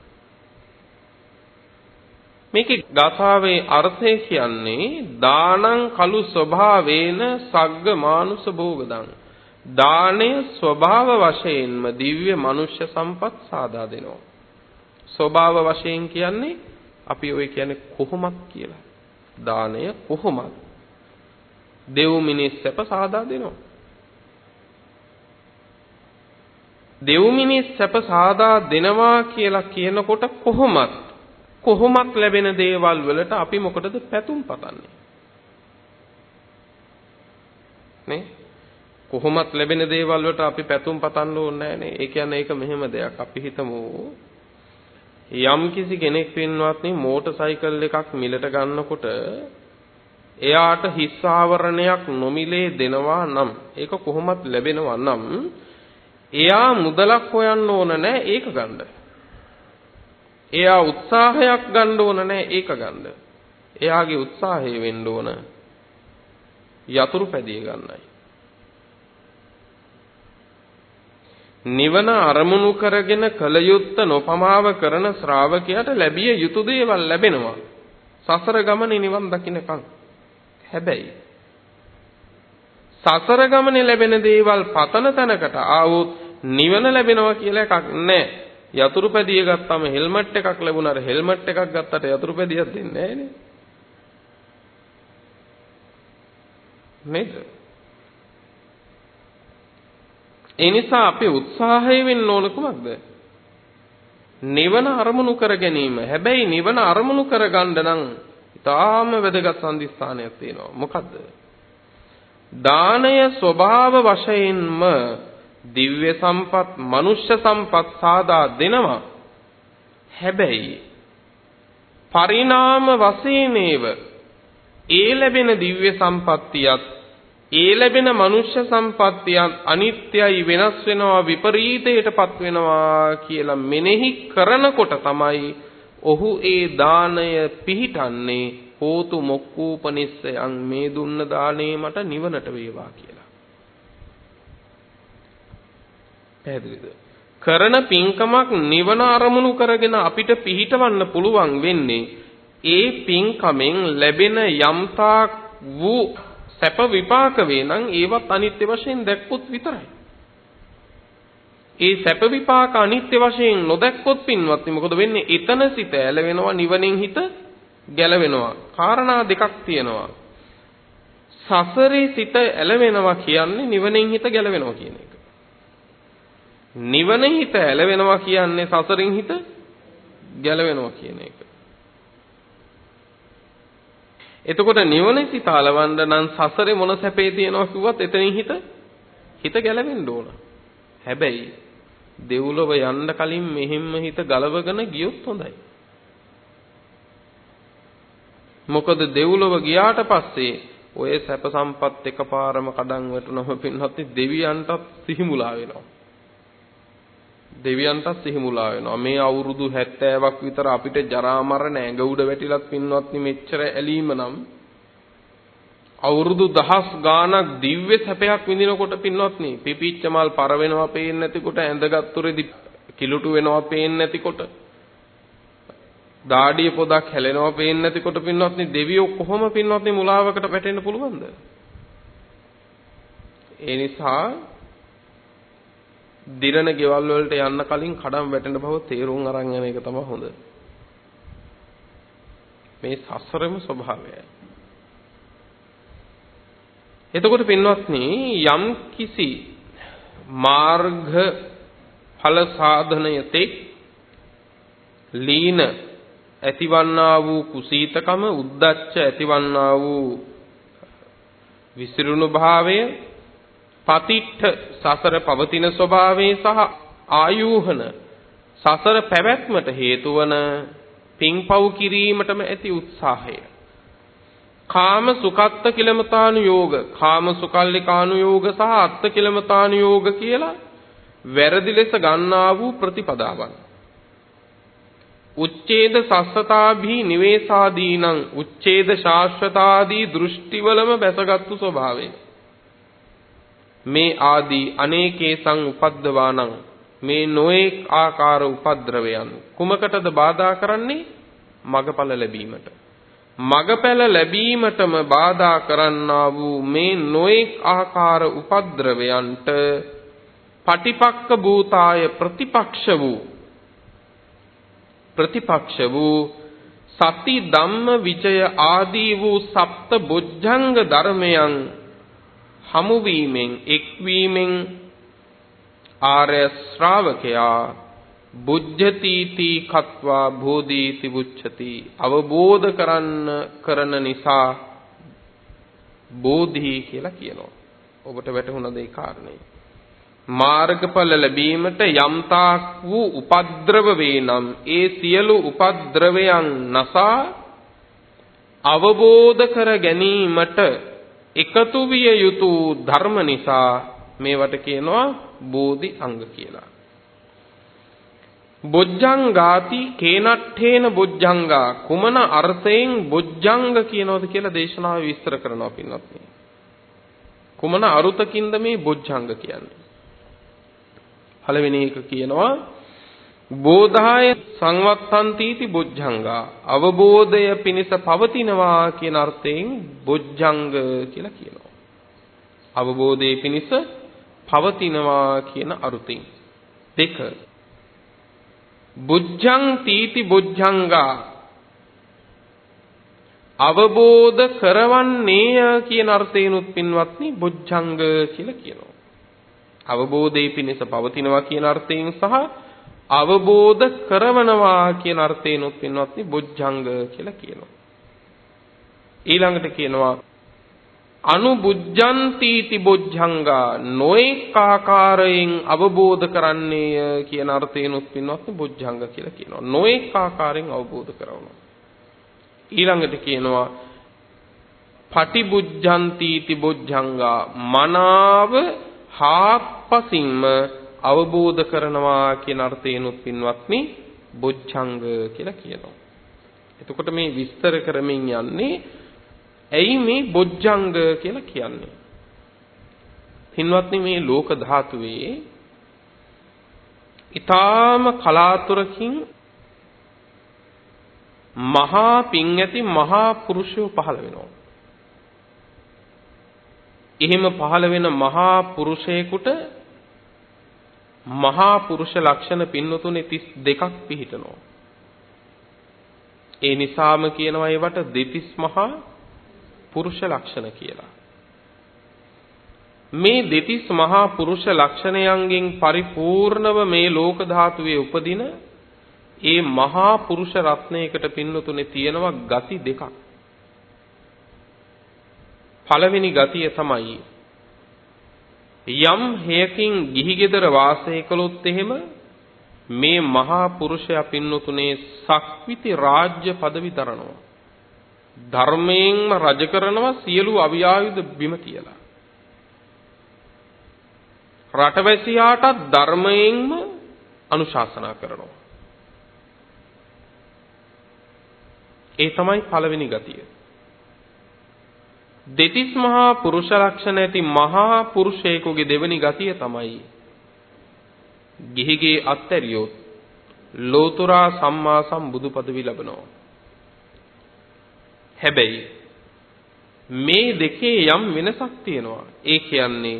මේකේ ගාථාවේ අර්ථය කියන්නේ දානං කලු ස්වභාවේන සග්ග මානුස භෝගදං. දානය ස්වභාව වශයෙන්ම දිව්‍ය මනුෂ්‍ය සම්පත් සාදා දෙනවා. ස්වභාව වශයෙන් කියන්නේ අපි ඔය කියන්නේ කොහොමත් කියලා. දානය කොහොමත් දෙව් මිනිස් සැප සාදා දෙනවා. දෙව් මිනිස් සැප සාදා දෙනවා කියලා කියනකොට කොහොමත් ලැබෙන දේවල් වලට අපි මොකටද පැතුම් පතන්නේ? නේ? කොහොමත් ලැබෙන දේවල් වලට අපි පැතුම් පතන්න ඕනේ නැහනේ. ඒ කියන්නේ ඒක මෙහෙම දෙයක්. අපි හිතමු යම් කිසි කෙනෙක් පින්වත්නි මෝටර් සයිකල් එකක් මිලට ගන්නකොට එයාට හිස් ආවරණයක් නොමිලේ දෙනවා නම් ඒක කොහොමත් ලැබෙනවා නම් එයා මුදලක් හොයන්න ඕන නැහැ ඒක ගන්න. එයා උත්සාහයක් ගන්න ඕන නැහැ ඒක ගන්න. එයාගේ උත්සාහය වෙන්න ඕන යතුරු පැදිය ගන්නයි. නිවන අරමුණු කරගෙන කල යුත්ත නොපමාව කරන ශ්‍රාවකයාට ලැබිය යුතු දේවල් ලැබෙනවා. සසර ගමනේ නිවන් දකින්නකම්. හැබැයි සසර ගමනේ ලැබෙන දේවල් පතන තැනකට ආවොත් නිවන ලැබෙනවා කියලා එකක් නැහැ. යතුරු පැදිය ගත්තාම හෙල්මට් එකක් ලැබුණාට හෙල්මට් එකක් ගත්තට යතුරු පැදියක් දෙන්නේ නැහැ නේද? ඒ නිසා අපි උත්සාහය වෙන්න ඕන කුමක්ද? නිවන අරමුණු කර ගැනීම. හැබැයි නිවන අරමුණු කරගන්න නම් ඊටාම වැදගත් සම්දිස්ථානයක් තියෙනවා. මොකද්ද? දානය ස්වභාව වශයෙන්ම දිව්‍ය සම්පත්, මනුෂ්‍ය සම්පත් සාදා දෙනවා. හැබැයි පරිණාම වශයෙන්ව ඒ ලැබෙන දිව්‍ය සම්පත්තියත් ඒ ලැබෙන මනුෂ්‍ය සම්පත්තියත් අනිත්‍යයි, වෙනස් වෙනවා, විපරීතයටපත් වෙනවා කියලා මෙනෙහි කරනකොට තමයි ඔහු ඒ දාණය පිහිටන්නේ හෝතු මොක්ඛූපනිස්සයන් මේ දුන්න දාණය මට නිවනට වේවා කියලා. පැහැදිලිද? කරන පින්කමක් නිවන අරමුණු කරගෙන අපිට පිහිටවන්න පුළුවන් වෙන්නේ ඒ පින්කමෙන් ලැබෙන යම්තාක් වූ සැප විපාක වේ නම් ඒවත් අනිත්‍ය වශයෙන් දැක්කොත් විතරයි. ඒ සැප විපාක අනිත්‍ය වශයෙන් නොදැක්කොත් පින්වත්නි මොකද වෙන්නේ? එතන සිත ඇලවෙනවා, නිවනෙන් හිත ගැලවෙනවා. කාරණා දෙකක් තියෙනවා. සසරේ සිත ඇලවෙනවා කියන්නේ නිවනෙන් හිත ගැලවෙනවා කියන එක. නිවනෙන් හිත ඇලවෙනවා කියන්නේ සසරින් හිත ගැලවෙනවා කියන එක. එතකොට නිවන සිත අලවන්න නම් සසරේ මොන සැපේ තියෙනවා කිව්වත් එතනින් හිත ගැලවෙන්න ඕන. හැබැයි දෙව්ලොව යන්න කලින් මෙහෙම්ම හිත ගලවගෙන ගියොත් හොඳයි. මොකද දෙව්ලොව ගියාට පස්සේ ඔය සැප සම්පත් එකපාරම කඩන් වැටුනම පින්වත් දෙවියන්ටත් සිහිමුලා වෙනවා. දෙවියන්ටත් සිහිමුලා වෙනවා. මේ අවුරුදු 70ක් විතර අපිට ජරා මරණ ඇඟ උඩ වැටිලත් පින්වත්නි මෙච්චර ඇලීම නම් අවුරුදු දහස් ගාණක් දිව්‍ය සැපයක් විඳිනකොට පින්වත්නි පිපිච්ච මල් පර වෙනවා පේන්නේ නැතිකොට ඇඳගත්තුරේදී කිලුටු වෙනවා පේන්නේ නැතිකොට දාඩිය පොදක් හැලෙනවා පේන්නේ නැතිකොට පින්වත්නි දෙවියෝ කොහොම පින්වත්නි මුලාවකට වැටෙන්න පුළුවන්ද? ඒ නිසා දිරණ ගෙවල් වලට යන්න කලින් කඩම් වැටෙන බව තේරුම් අරන් යන එක තමයි හොඳ. මේ සසරම ස්වභාවයයි. එතකොට පින්වත්නි යම් කිසි මාර්ග ඵල සාධනයතේ ලීන ඇතිවන්නා වූ කුසීතකම උද්දච්ච ඇතිවන්නා වූ විසිරුණු භාවය පතිට්ඨ සසර පවතින ස්වභාවය සහ ආයෝහන සසර පැවැත්මට හේතු වන පින්පව් කිරීමටම ඇති උත්සාහය කාම සුඛත්ත කිලමතානුയോഗ කාම සුකල්ලිකානුയോഗ සහ අත්ත කිලමතානුയോഗ කියලා වැරදි ලෙස ගන්නා වූ ප්‍රතිපදාවන් උච්ඡේද සස්සතාභි නිවේසාදීනං උච්ඡේද ශාස්ත්‍රතාදී දෘෂ්ටිවලම බැසගත්තු ස්වභාවය මේ ආදී අනේකේසං උපද්දවානං මේ නොඑක් ආකාර උපද්‍රවයන් කුමකටද බාධා කරන්නේ? මගඵල ලැබීමට. මගඵල ලැබීමටම බාධා කරන්නා වූ මේ නොඑක් ආකාර උපද්‍රවයන්ට පටිපක්ක භූතාය ප්‍රතිපක්ෂ වූ සති ධම්ම විජය ආදී වූ සප්ත බොජ්ජංග ධර්මයන් හමු වීමෙන් එක්වීමෙන් ආර්ය ශ්‍රාවකයා බුද්ධතිති කତ୍වා බෝධීති උච්චති අවබෝධ කරන නිසා බෝධි කියලා කියනවා. ඔබට වැටහුණද ඒ කාරණේ? මාර්ගඵල ලැබීමට යම්තාක් වූ උපද්‍රව වේනම් ඒ සියලු උපද්‍රවයන් නසා අවබෝධ කර ගැනීමට එකතු විය යුතු ධර්ම නිසා මේවට කියනවා බෝධි අංග කියලා. බොජ්ජංගාති කේනට්ඨේන බොජ්ජංගා කුමන අර්ථයෙන් බොජ්ජංග කියනවද කියලා දේශනාවේ විස්තර කරනවා පින්වත්නි. කුමන අරුතකින්ද මේ බොජ්ජංග කියන්නේ? පළවෙනි එක කියනවා බෝධාය සංවත්තන්තිති බොජ්ජංගා අවබෝධය පිණිස පවතිනවා කියන අර්ථයෙන් බොජ්ජංග කියලා කියනවා. අවබෝධයේ පිණිස පවතිනවා කියන අර්ථයෙන්. දෙක බුද්ධං තීති බොජ්ජංගා අවබෝධ කරවන්නේය කියන අර්ථයෙන්ුත් පින්වත්නි බොජ්ජංග කියලා කියනවා. අවබෝධයේ පිණිස පවතිනවා කියන අර්ථයෙන් සහ අවබෝධ කරවනවා කියන අර්ථයෙන්ුත් පින්වත්නි බොජ්ජංග කියලා කියනවා. ඊළඟට කියනවා අනුබුද්ධන්තිති බොජ්ජංගා නොඑක ආකාරයෙන් අවබෝධ කරන්නේය කියන අර්ථයෙන්ුත් පින්වත්නි බොජ්ජංග කියලා කියනවා. නොඑක ආකාරයෙන් අවබෝධ කරවනවා. ඊළඟට කියනවා පටිබුද්ධන්තිති බොජ්ජංගා මනාව හාත්පසින්ම අවබෝධ කරනවා කියන අර්ථයෙන්ුත් පින්වත්නි බොජ්ජංග කියලා කියනවා. එතකොට මේ විස්තර කරමින් යන්නේ ඇයි මේ බොජ්ජංග කියලා කියන්නේ? පින්වත්නි මේ ලෝක ධාතුවේ ඊටාම කලාතුරකින් මහා පිං ඇති මහා පුරුෂයෝ පහළ වෙනවා. එහෙම පහළ වෙන මහා පුරුෂයෙකුට මහා පුරුෂ ලක්ෂණ පින්නතුනේ 32ක් පිහිටනවා. ඒ නිසාම කියනවා ඒවට දෙතිස් මහා පුරුෂ ලක්ෂණ කියලා. මේ දෙතිස් මහා පුරුෂ ලක්ෂණයන්ගෙන් පරිපූර්ණව මේ ලෝක ධාතුවේ උපදින ඒ මහා පුරුෂ රත්නයකට පින්නතුනේ තියෙනවා ගති දෙකක්. පළවෙනි ගතිය තමයි යම් හේයකින් ගිහි ගෙදර වාසය කළොත් එහෙම මේ මහා පුරුෂයා පින්නතුනේ සක්විති රාජ්‍ය পদවි දරනවා. ධර්මයෙන්ම රජ කරනවා සියලු අවියායුධ බිම තියලා. රටවැසියාටත් ධර්මයෙන්ම අනුශාසනා කරනවා. ඒ තමයි පළවෙනි ගතිය. දෙතිස් මහා පුරුෂ ලක්ෂණ ඇති මහා පුරුෂයෙකුගේ දෙවෙනි ගතිය තමයි ගිහිගේ අත්හැරියොත් ලෝතුරා සම්මා සම්බුදු පදවි ලබනවා. හැබැයි මේ දෙකේ යම් වෙනසක් තියෙනවා. ඒ කියන්නේ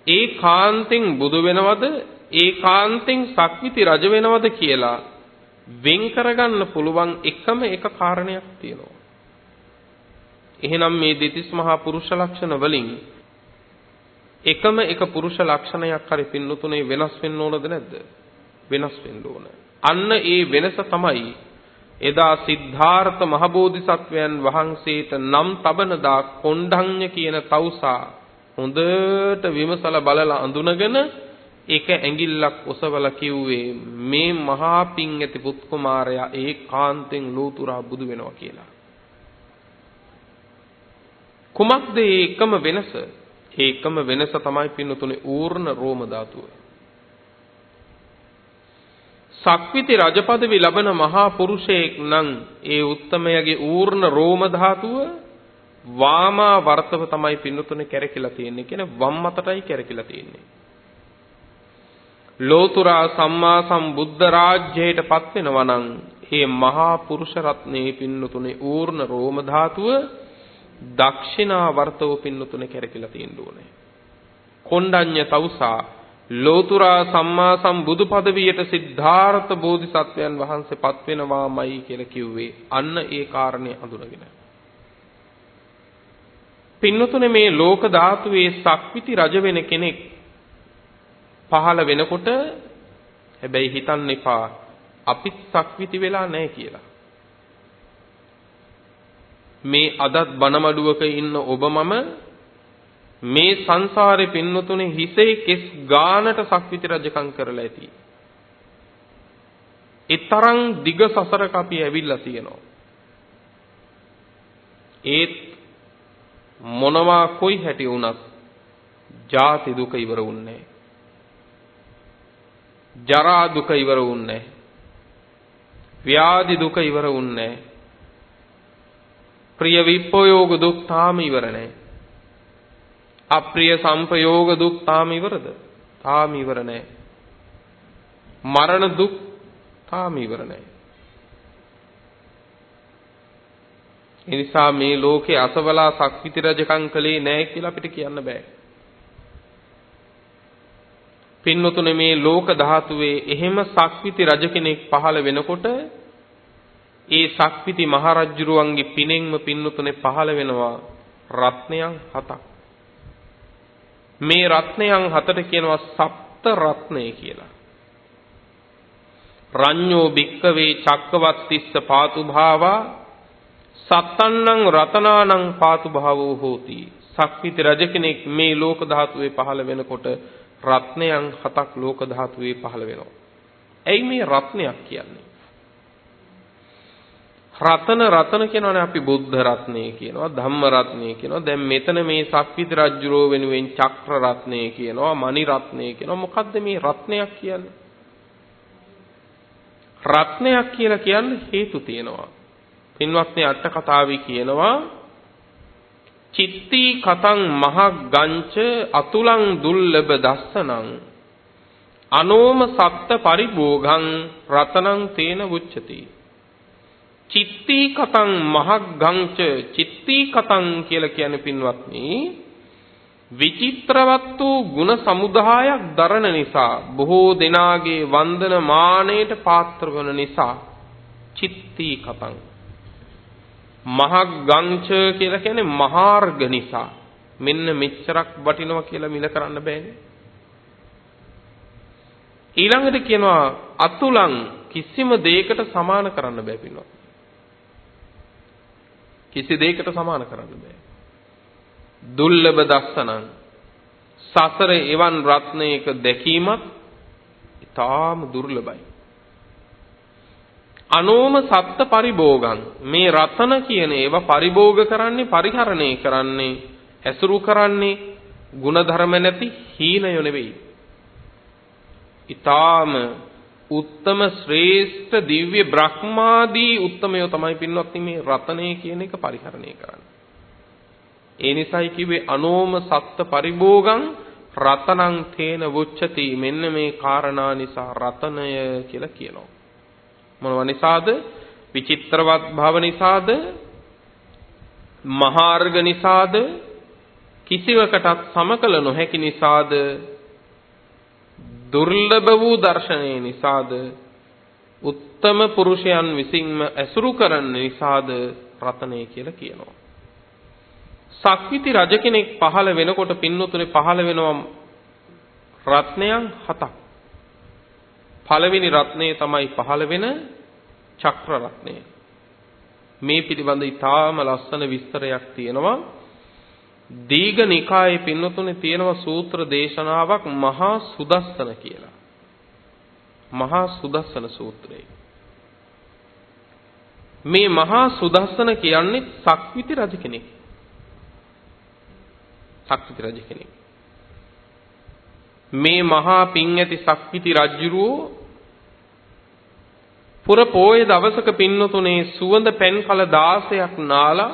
ඒකාන්තෙන් බුදු වෙනවද ඒකාන්තෙන් සක්විති රජ වෙනවද කියලා වෙන් කරගන්න පුළුවන් එකම එක කාරණයක් තියෙනවා. එහෙනම් මේ දෙතිස් මහා පුරුෂ ලක්ෂණ වලින් එකම එක පුරුෂ ලක්ෂණයක් හරි පින්නතුනේ වෙනස් වෙන්න ඕනද නැද්ද? වෙනස් වෙන්න ඕන. අන්න ඒ වෙනස තමයි එදා සිද්ධාර්ථ මහබෝධිසත්වයන් වහන්සේට නම් තබන දා කොණ්ඩඤ්ඤ කියන තවුසා හොඳට විමසලා බලලා අඳුනගෙන එක ඇඟිල්ලක් ඔසවලා කිව්වේ මේ මහා පිං ඇති පුත් කුමාරයා ඒකාන්තෙන් ලෝතුරා බුදු වෙනවා කියලා. කුමක්ද ඒකම වෙනස? ඒකම වෙනස තමයි පින්නතුනේ ඌර්ණ රෝම ධාතුව. සක්විති රජ පදවි ලබන මහා පුරුෂයෙක් නම් ඒ උත්තමයාගේ ඌර්ණ රෝම ධාතුව වාමා වර්තව තමයි පින්නතුනේ කැරකිලා තියෙන්නේ. කියන්නේ වම් අතටයි කැරකිලා තියෙන්නේ. ලෝතුරා සම්මා සම්බුද්ධ රාජ්‍යයට පත් වෙනවා නම් මේ මහා පුරුෂ රත්නේ පින්නතුනේ ඌර්ණ රෝම ධාතුව දක්ෂිනා වර්තව පින්නතුනේ කැරකිලා තියෙන්න ඕනේ. කොණ්ඩඤ්ඤ තවුසා ලෝතුරා සම්මා සම්බුදු පදවියට සිද්ධාර්ථ බෝධිසත්වයන් වහන්සේ පත් වෙනවාමයි කියලා කිව්වේ අන්න ඒ කාරණේ අඳුනගෙන. පින්නතුනේ මේ ලෝක ධාතුවේ සක්විති රජ වෙන කෙනෙක් පහළ වෙනකොට හැබැයි හිතන්න එපා අපිත් සක්විති වෙලා නැහැ කියලා. මේ අදත් බණමඩුවක ඉන්න ඔබ මම මේ සංසාරේ පින්නතුනේ හිසේ කෙස් ගානට සක්විති රජකම් කරලා ඇති. ඒ තරම් දිග සසරක අපි ඇවිල්ලා තියෙනවා. ඒත් මොනවා කොයි හැටි වුණත් ජාති දුක ඉවර වුන්නේ නැහැ. ජරා දුක ඉවර වුන්නේ නැහැ. ව්‍යාධි දුක ඉවර වුන්නේ නැහැ. ප්‍රිය විප්පයෝග දුක් තාම ඉවර නැහැ. අප්‍රිය සංපයෝග දුක් තාම ඉවරද? තාම ඉවර නැහැ. මරණ දුක් තාම ඉවර නැහැ. ඒ නිසා මේ ලෝකේ අසවලා සක්විති රජකම් කළේ නැහැ කියලා අපිට කියන්න බෑ. පින්නතුනේ මේ ලෝක ධාතුවේ එහෙම සක්විති රජ කෙනෙක් පහළ වෙනකොට ඒ සක්විති මහරජුරුවන්ගේ පිනෙන්ම පින්නතුනේ පහළ වෙනවා රත්නයන් 7ක්. මේ රත්නයන් 7ට කියනවා සප්ත රත්නය කියලා. රඤ්ඤෝ භික්කවේ චක්කවත්තිස්ස පාතු භාවා සත්තන්නං රතනානං පාතු භාවෝ හෝති. සක්විති රජ කෙනෙක් මේ ලෝක ධාතුවේ පහළ වෙනකොට රත්නයන් 7ක් ලෝක ධාතුවේ පහළ වෙනවා. එයි මේ රත්නයක් කියන්නේ. රතන කියනවනේ අපි බුද්ධ රත්නය කියනවා ධම්ම රත්නය කියනවා. දැන් මෙතන මේ සක්විති රජුරෝ වෙනුවෙන් චක්‍ර රත්නය කියනවා මණි රත්නය කියනවා. මොකද්ද මේ රත්නයක් කියන්නේ? රත්නයක් කියලා කියන්නේ හේතු තියෙනවා. පින්වත්නි අට කතාවේ කියනවා චිත්ති කතං මහග්ගංච අතුලං දුර්ලභ දස්සනං අනෝම සත්ත පරිභෝගං රතනං තේන උච්චති. චිත්ති කතං මහග්ගංච චිත්ති කතං කියලා කියන්නේ පින්වත්නි විචිත්‍රවත් වූ ගුණ සමුදායක් දරන නිසා බොහෝ දෙනාගේ වන්දන මානයට පාත්‍ර වන නිසා චිත්ති කතං මහග්ගංච කියලා කියන්නේ මහාර්ග නිසා මෙන්න මෙච්චරක් වටිනවා කියලා මිල කරන්න බෑනේ. ඊළඟට කියනවා අතුලං කිසිම දෙයකට සමාන කරන්න බෑ පින්වත්. කිසි දෙයකට සමාන කරන්න බෑ. දුර්ලභ දස්සනං සසර එවන් රත්නයක දැකීමත් ඊටාම දුර්ලභයි. අනෝම සත්ත්‍ය පරිභෝගං මේ රතන කියන ඒවා පරිභෝග කරන්නේ පරිහරණය කරන්නේ ඇසුරු කරන්නේ ಗುಣධර්ම නැති හීනයෝ නෙවෙයි. ඊටාම උත්තම ශ්‍රේෂ්ඨ දිව්‍ය බ්‍රහ්මාදී උත්තමයෝ තමයි පින්වත්නි මේ රතනය කියන එක පරිහරණය කරන්නේ. ඒ නිසායි කිව්වේ අනෝම සත්ත්‍ය පරිභෝගං රතනං තේන වොච්චති මෙන්න මේ කාරණා නිසා රතනය කියලා කියනවා. මොනවා නිසාද? විචිත්‍රවත් භව නිසාද? මහාර්ග නිසාද? කිසිවකටත් සමකල නොහැකි නිසාද? දුර්ලභ වූ දර්ශනය නිසාද? උත්තම පුරුෂයන් විසින්ම ඇසුරු කරන නිසාද රතනය කියලා කියනවා. සක්විති රජ කෙනෙක් පහළ වෙනකොට පින්නතුනේ පහළ වෙනවා රත්නයන් 7ක්. පළවෙනි රත්නය තමයි පහළ වෙන චක්‍ර රත්නය. මේ පිළිබඳ ඉතාම ලස්සන විස්තරයක් තියෙනවා. දීඝ නිකායේ පින්නතුනේ තියෙනවා සූත්‍ර දේශනාවක් මහා සුදස්සන කියලා. මහා සුදස්සන සූත්‍රය. මේ මහා සුදස්සන කියන්නේ සක්විති රජ කෙනෙක්. සක්විති රජ කෙනෙක්. මේ මහා පින් ඇති සක්විති රජුරෝ පුර පොයේ දවසක පින්නතුනේ සුවඳ පැන් කල 16ක් නාලා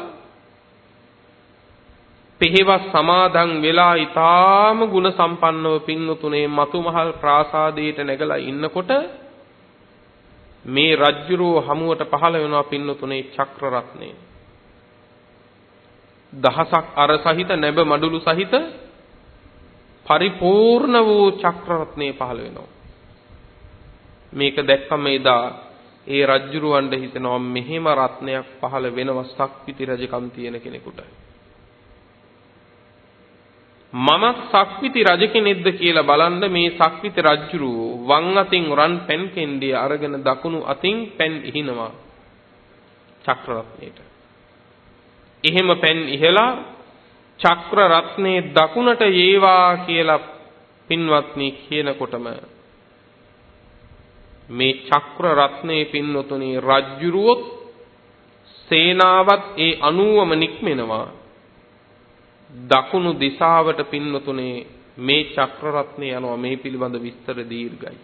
පෙහෙවස් සමාදන් වෙලා ඊටාම ගුණ සම්පන්නව පින්නතුනේ මතුමහල් ප්‍රාසාදයට නැගලා ඉන්නකොට මේ රජුරෝ හමුවට පහළ වෙනවා පින්නතුනේ චක්‍ර රත්නය. දහසක් අර සහිත නැබ මඩුළු සහිත පරිපූර්ණ වූ චක්‍ර රත්නය පහළ වෙනවා. මේක දැක්කම එදා ඒ රජුරවණ්ඩ හිතෙනවා මෙහෙම රත්නයක් පහළ වෙනවා සක්විති රජකම් තියෙන කෙනෙකුට. මම සක්විති රජ කෙනෙක්ද කියලා බලන්න මේ සක්විති රජුරෝ වම් අතින් රන් පෙන් කෙන්ඩිය අරගෙන දකුණු අතින් පෙන් ඉහිනවා චක්‍ර රත්නයට. එහෙම පෙන් ඉහලා චක්‍ර රත්නේ දකුණට ඒවා කියලා පින්වත්නි කියනකොටම මේ චක්‍ර රත්නේ පින්වතුනි රජ්ජුරුවොත් සේනාවත් ඒ 90ම නික්මෙනවා. දකුණු දිශාවට පින්වතුනේ මේ චක්‍ර රත්නේ යනවා. මේ පිළිබඳ විස්තර දීර්ඝයි.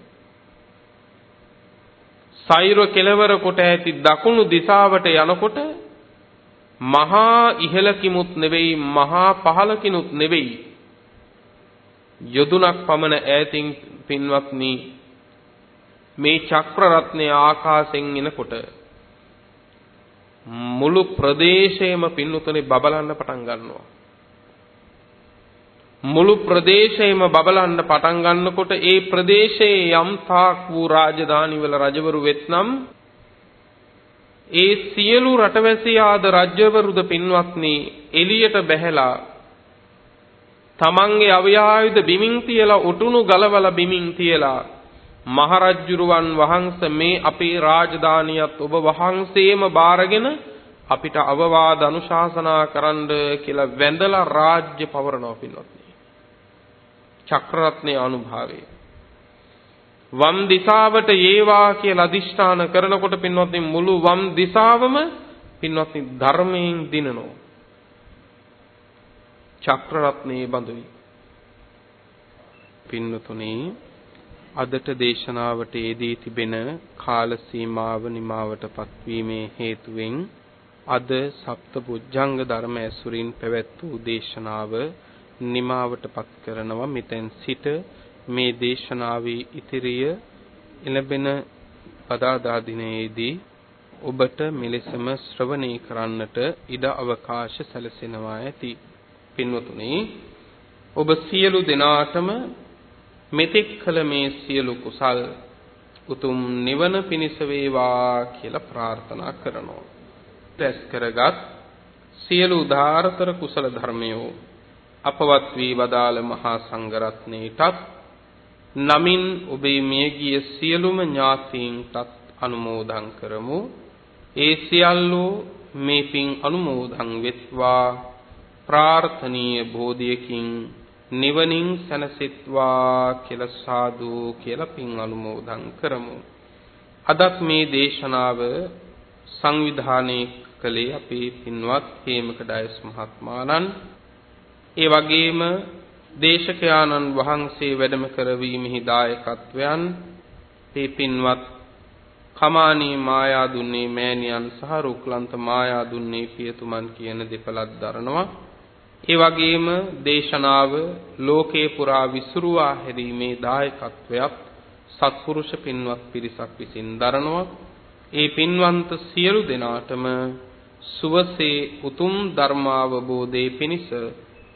සෛර කෙලවර කොට ඇති දකුණු දිශාවට යනකොට මහා ඉහළකිමුත් නෙවෙයි මහා පහළකිනුත් නෙවෙයි යොදුනක් පමණ ඈතින් පින්වත්නි මේ චක්‍ර රත්නය ආකාශයෙන් එනකොට මුළු ප්‍රදේශයම පින්වතුනි බබලන්න පටන් ගන්නවා. මුළු ප්‍රදේශයම බබලන්න පටන් ගන්නකොට ඒ ප්‍රදේශයේ යම් තාක් වූ රාජධානිවල රජවරු වෙත්නම් ඒ සියලු රටවැසියාද රජවරුද පින්වත්නි එළියට බැහැලා තමන්ගේ අවයායුධ බිමින් තියලා උටුණු ගලවලා බිමින් තියලා මහරජුරුවන් වහන්සේ මේ අපේ රාජධානියත් ඔබ වහන්සේම බාරගෙන අපිට අවවාද අනුශාසනා කරන්න කියලා වැඳලා රාජ්‍ය පවරනවා පින්වත්නි. චක්‍රරත්නයේ අනුභවය වම් දිශාවට ඒවා කියලා අදිෂ්ඨාන කරනකොට පින්වත්නි මුළු වම් දිශාවම පින්වත්නි ධර්මයෙන් දිනනවා. චක්‍රරත්නයේ බඳුයි. පින්වතුනි අදට දේශනාවට යෙදී තිබෙන කාල සීමාව නිමාවටපත් වීමේ හේතුවෙන් අද සප්තබුද්ධංග ධර්ම ඇසුරින් පැවැත් වූ දේශනාව නිමාවටපත් කරනවා. මෙතෙන් සිට මේ දේශනාවේ ඉතිරිය එළඹෙන පදාදා දිනයේදී ඔබට මෙලෙසම ශ්‍රවණය කරන්නට ඉඩ අවකාශ සැලසෙනවා ඇති. පින්වතුනි ඔබ සියලු දෙනාටම මෙතෙක් කළ මේ සියලු කුසල් උතුම් නිවන පිණිස වේවා කියලා ප්‍රාර්ථනා කරනවා. රැස් කරගත් සියලු උදාාරතර කුසල ධර්මයෝ අපවත් වී වදාළ මහා සංඝරත්නයටත් නමින් ඔබේ මියගිය සියලුම ඥාතීන්ටත් අනුමෝදන් කරමු. ඒ සියල්ලෝ මේ පින් අනුමෝදන් වෙත්වා ප්‍රාර්ථනීය බෝධියකින් නිවනින් සැනසෙත්වා කියලා සාදු කියලා පින් අනුමෝදන් කරමු. අදත් මේ දේශනාව සංවිධානය කළේ අපේ පින්වත් හේමක ඩයස් මහත්මයාණන්. ඒ වගේම දේශකයාණන් වහන්සේ වැඩම කරවීමෙහි දායකත්වයන් මේ පින්වත් කමානී මායාදුන්නේ මෑණියන් සහ රුක්ලන්ත මායාදුන්නේ පියතුමන් කියන දෙපළක් දරනවා. ඒ වගේම දේශනාව ලෝකේ පුරා විසුරුවා හැරීමේ දායකත්වයක් සත්පුරුෂ පින්වත් පිරිසක් විසින් දරනවා. ඒ පින්වන්ත සියලු දෙනාටම සුවසේ උතුම් ධර්මාවබෝධයේ පිණිස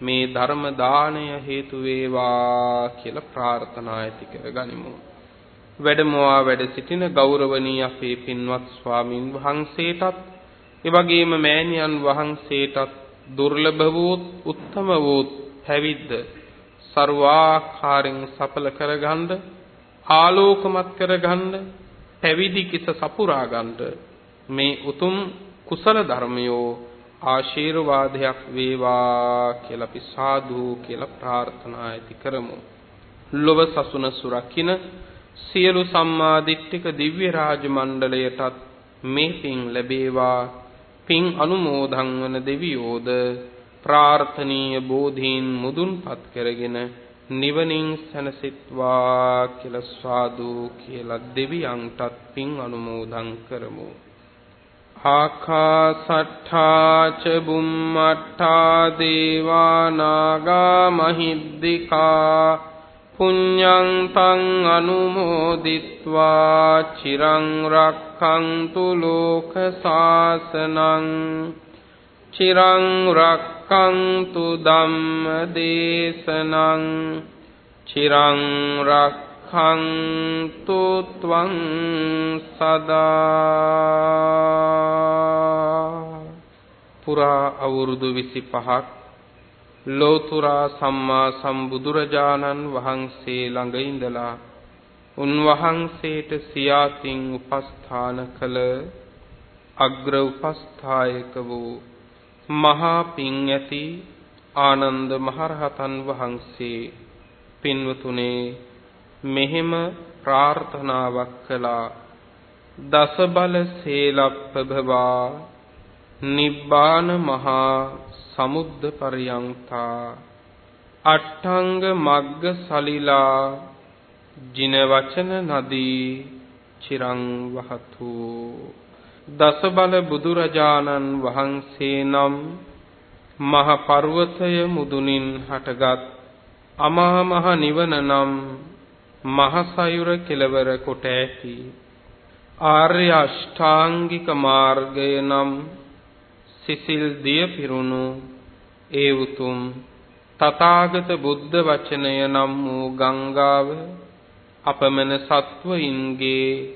මේ ධර්ම දාණය හේතු වේවා කියලා ප්‍රාර්ථනා ඇති කරගනිමු. වැඩමවා වැඩ සිටින ගෞරවනීය අපේ පින්වත් ස්වාමින් වහන්සේටත් ඒ වගේම මෑණියන් වහන්සේටත් දුර්ලභ වූ උත්තම වූ පැවිද්ද ਸਰවාකාරයෙන් සඵල කරගන්න ආලෝකමත් කරගන්න පැවිදි කිස සපුරා ගන්නට මේ උතුම් කුසල ධර්මයෝ ආශිර්වාදයක් වේවා කියලා අපි සාදු කියලා ප්‍රාර්ථනා ඇති කරමු. ලොව සසුන සුරකින්න සියලු සම්මා දිට්ඨික දිව්‍ය රාජ මණ්ඩලයටත් මේ පින් ලැබේවා. පින් අනුමෝදන් වන දෙවියෝද ප්‍රාර්ථනීය බෝධීන් මුදුන්පත් කරගෙන නිවනින් සැනසෙත්වා කියලා සාදු කියලා දෙවියන්ටත් පින් අනුමෝදන් කරමු. ආකාසට්ඨා ච බුම්මට්ඨා දේවා නාග මහිද්దికා පුඤ්ඤං තං අනුමෝදිත්වා චිරං රක්ඛන්තු ලෝක සාසනං චිරං රක්ඛන්තු ධම්ම දේශනං චිරං රක්ඛන්තු ත්වං සදා. පුරා අවුරුදු 25ක් ලෝතුරා සම්මා සම්බුදුරජාණන් වහන්සේ ළඟ ඉඳලා උන්වහන්සේට සියාතින් උපස්ථාන කළ අග්‍ර උපස්ථායක වූ මහා පිං ඇති ආනන්ද මහරහතන් වහන්සේ පින්වතුනේ මෙහෙම ප්‍රාර්ථනාවක් කළා. දස බල සේලප්පභවා නිබ්බාන මහා සමුද්ද පරියංතා අට්ඨංග මග්ග සලිලා ජින වචන නදී චිරං වහතු. දස බල බුදුරජාණන් වහන්සේ නම් මහ පර්වතය මුදුනින් හටගත් අමා මහ නිවන නම් මහ සයුර කෙලවර කොට ඇති ආර්ය අෂ්ටාංගික මාර්ගය නම් සිසිල් දිය පිරුණු ඒ උතුම් තථාගත බුද්ධ වචනය නම් වූ ගංගාව අපමණ සත්වයින්ගේ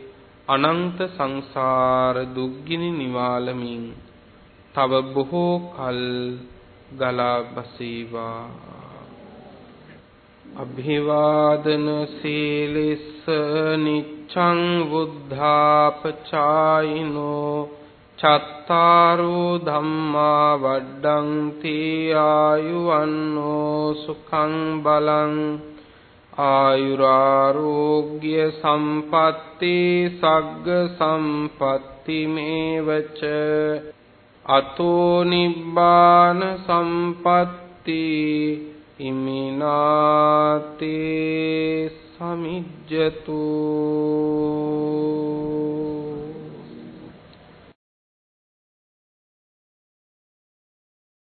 අනන්ත සංසාර දුක්ගිනි නිවාලමින් තව බොහෝ කල් ගලා බසීවා. අභිවාදන සීලස්ස නිච්ඡං බුද්ධාපචායිනෝ චත්තාරෝ ධම්මා වඩ්ඩಂತಿ ආයුවන්නෝ සුඛං බලං ආයුරාෝග්‍ය සම්පatti සග්ග සම්පatti මේවච අතෝ නිබ්බාන සම්පatti ඉමිනාතේ සමිජ්ජතු.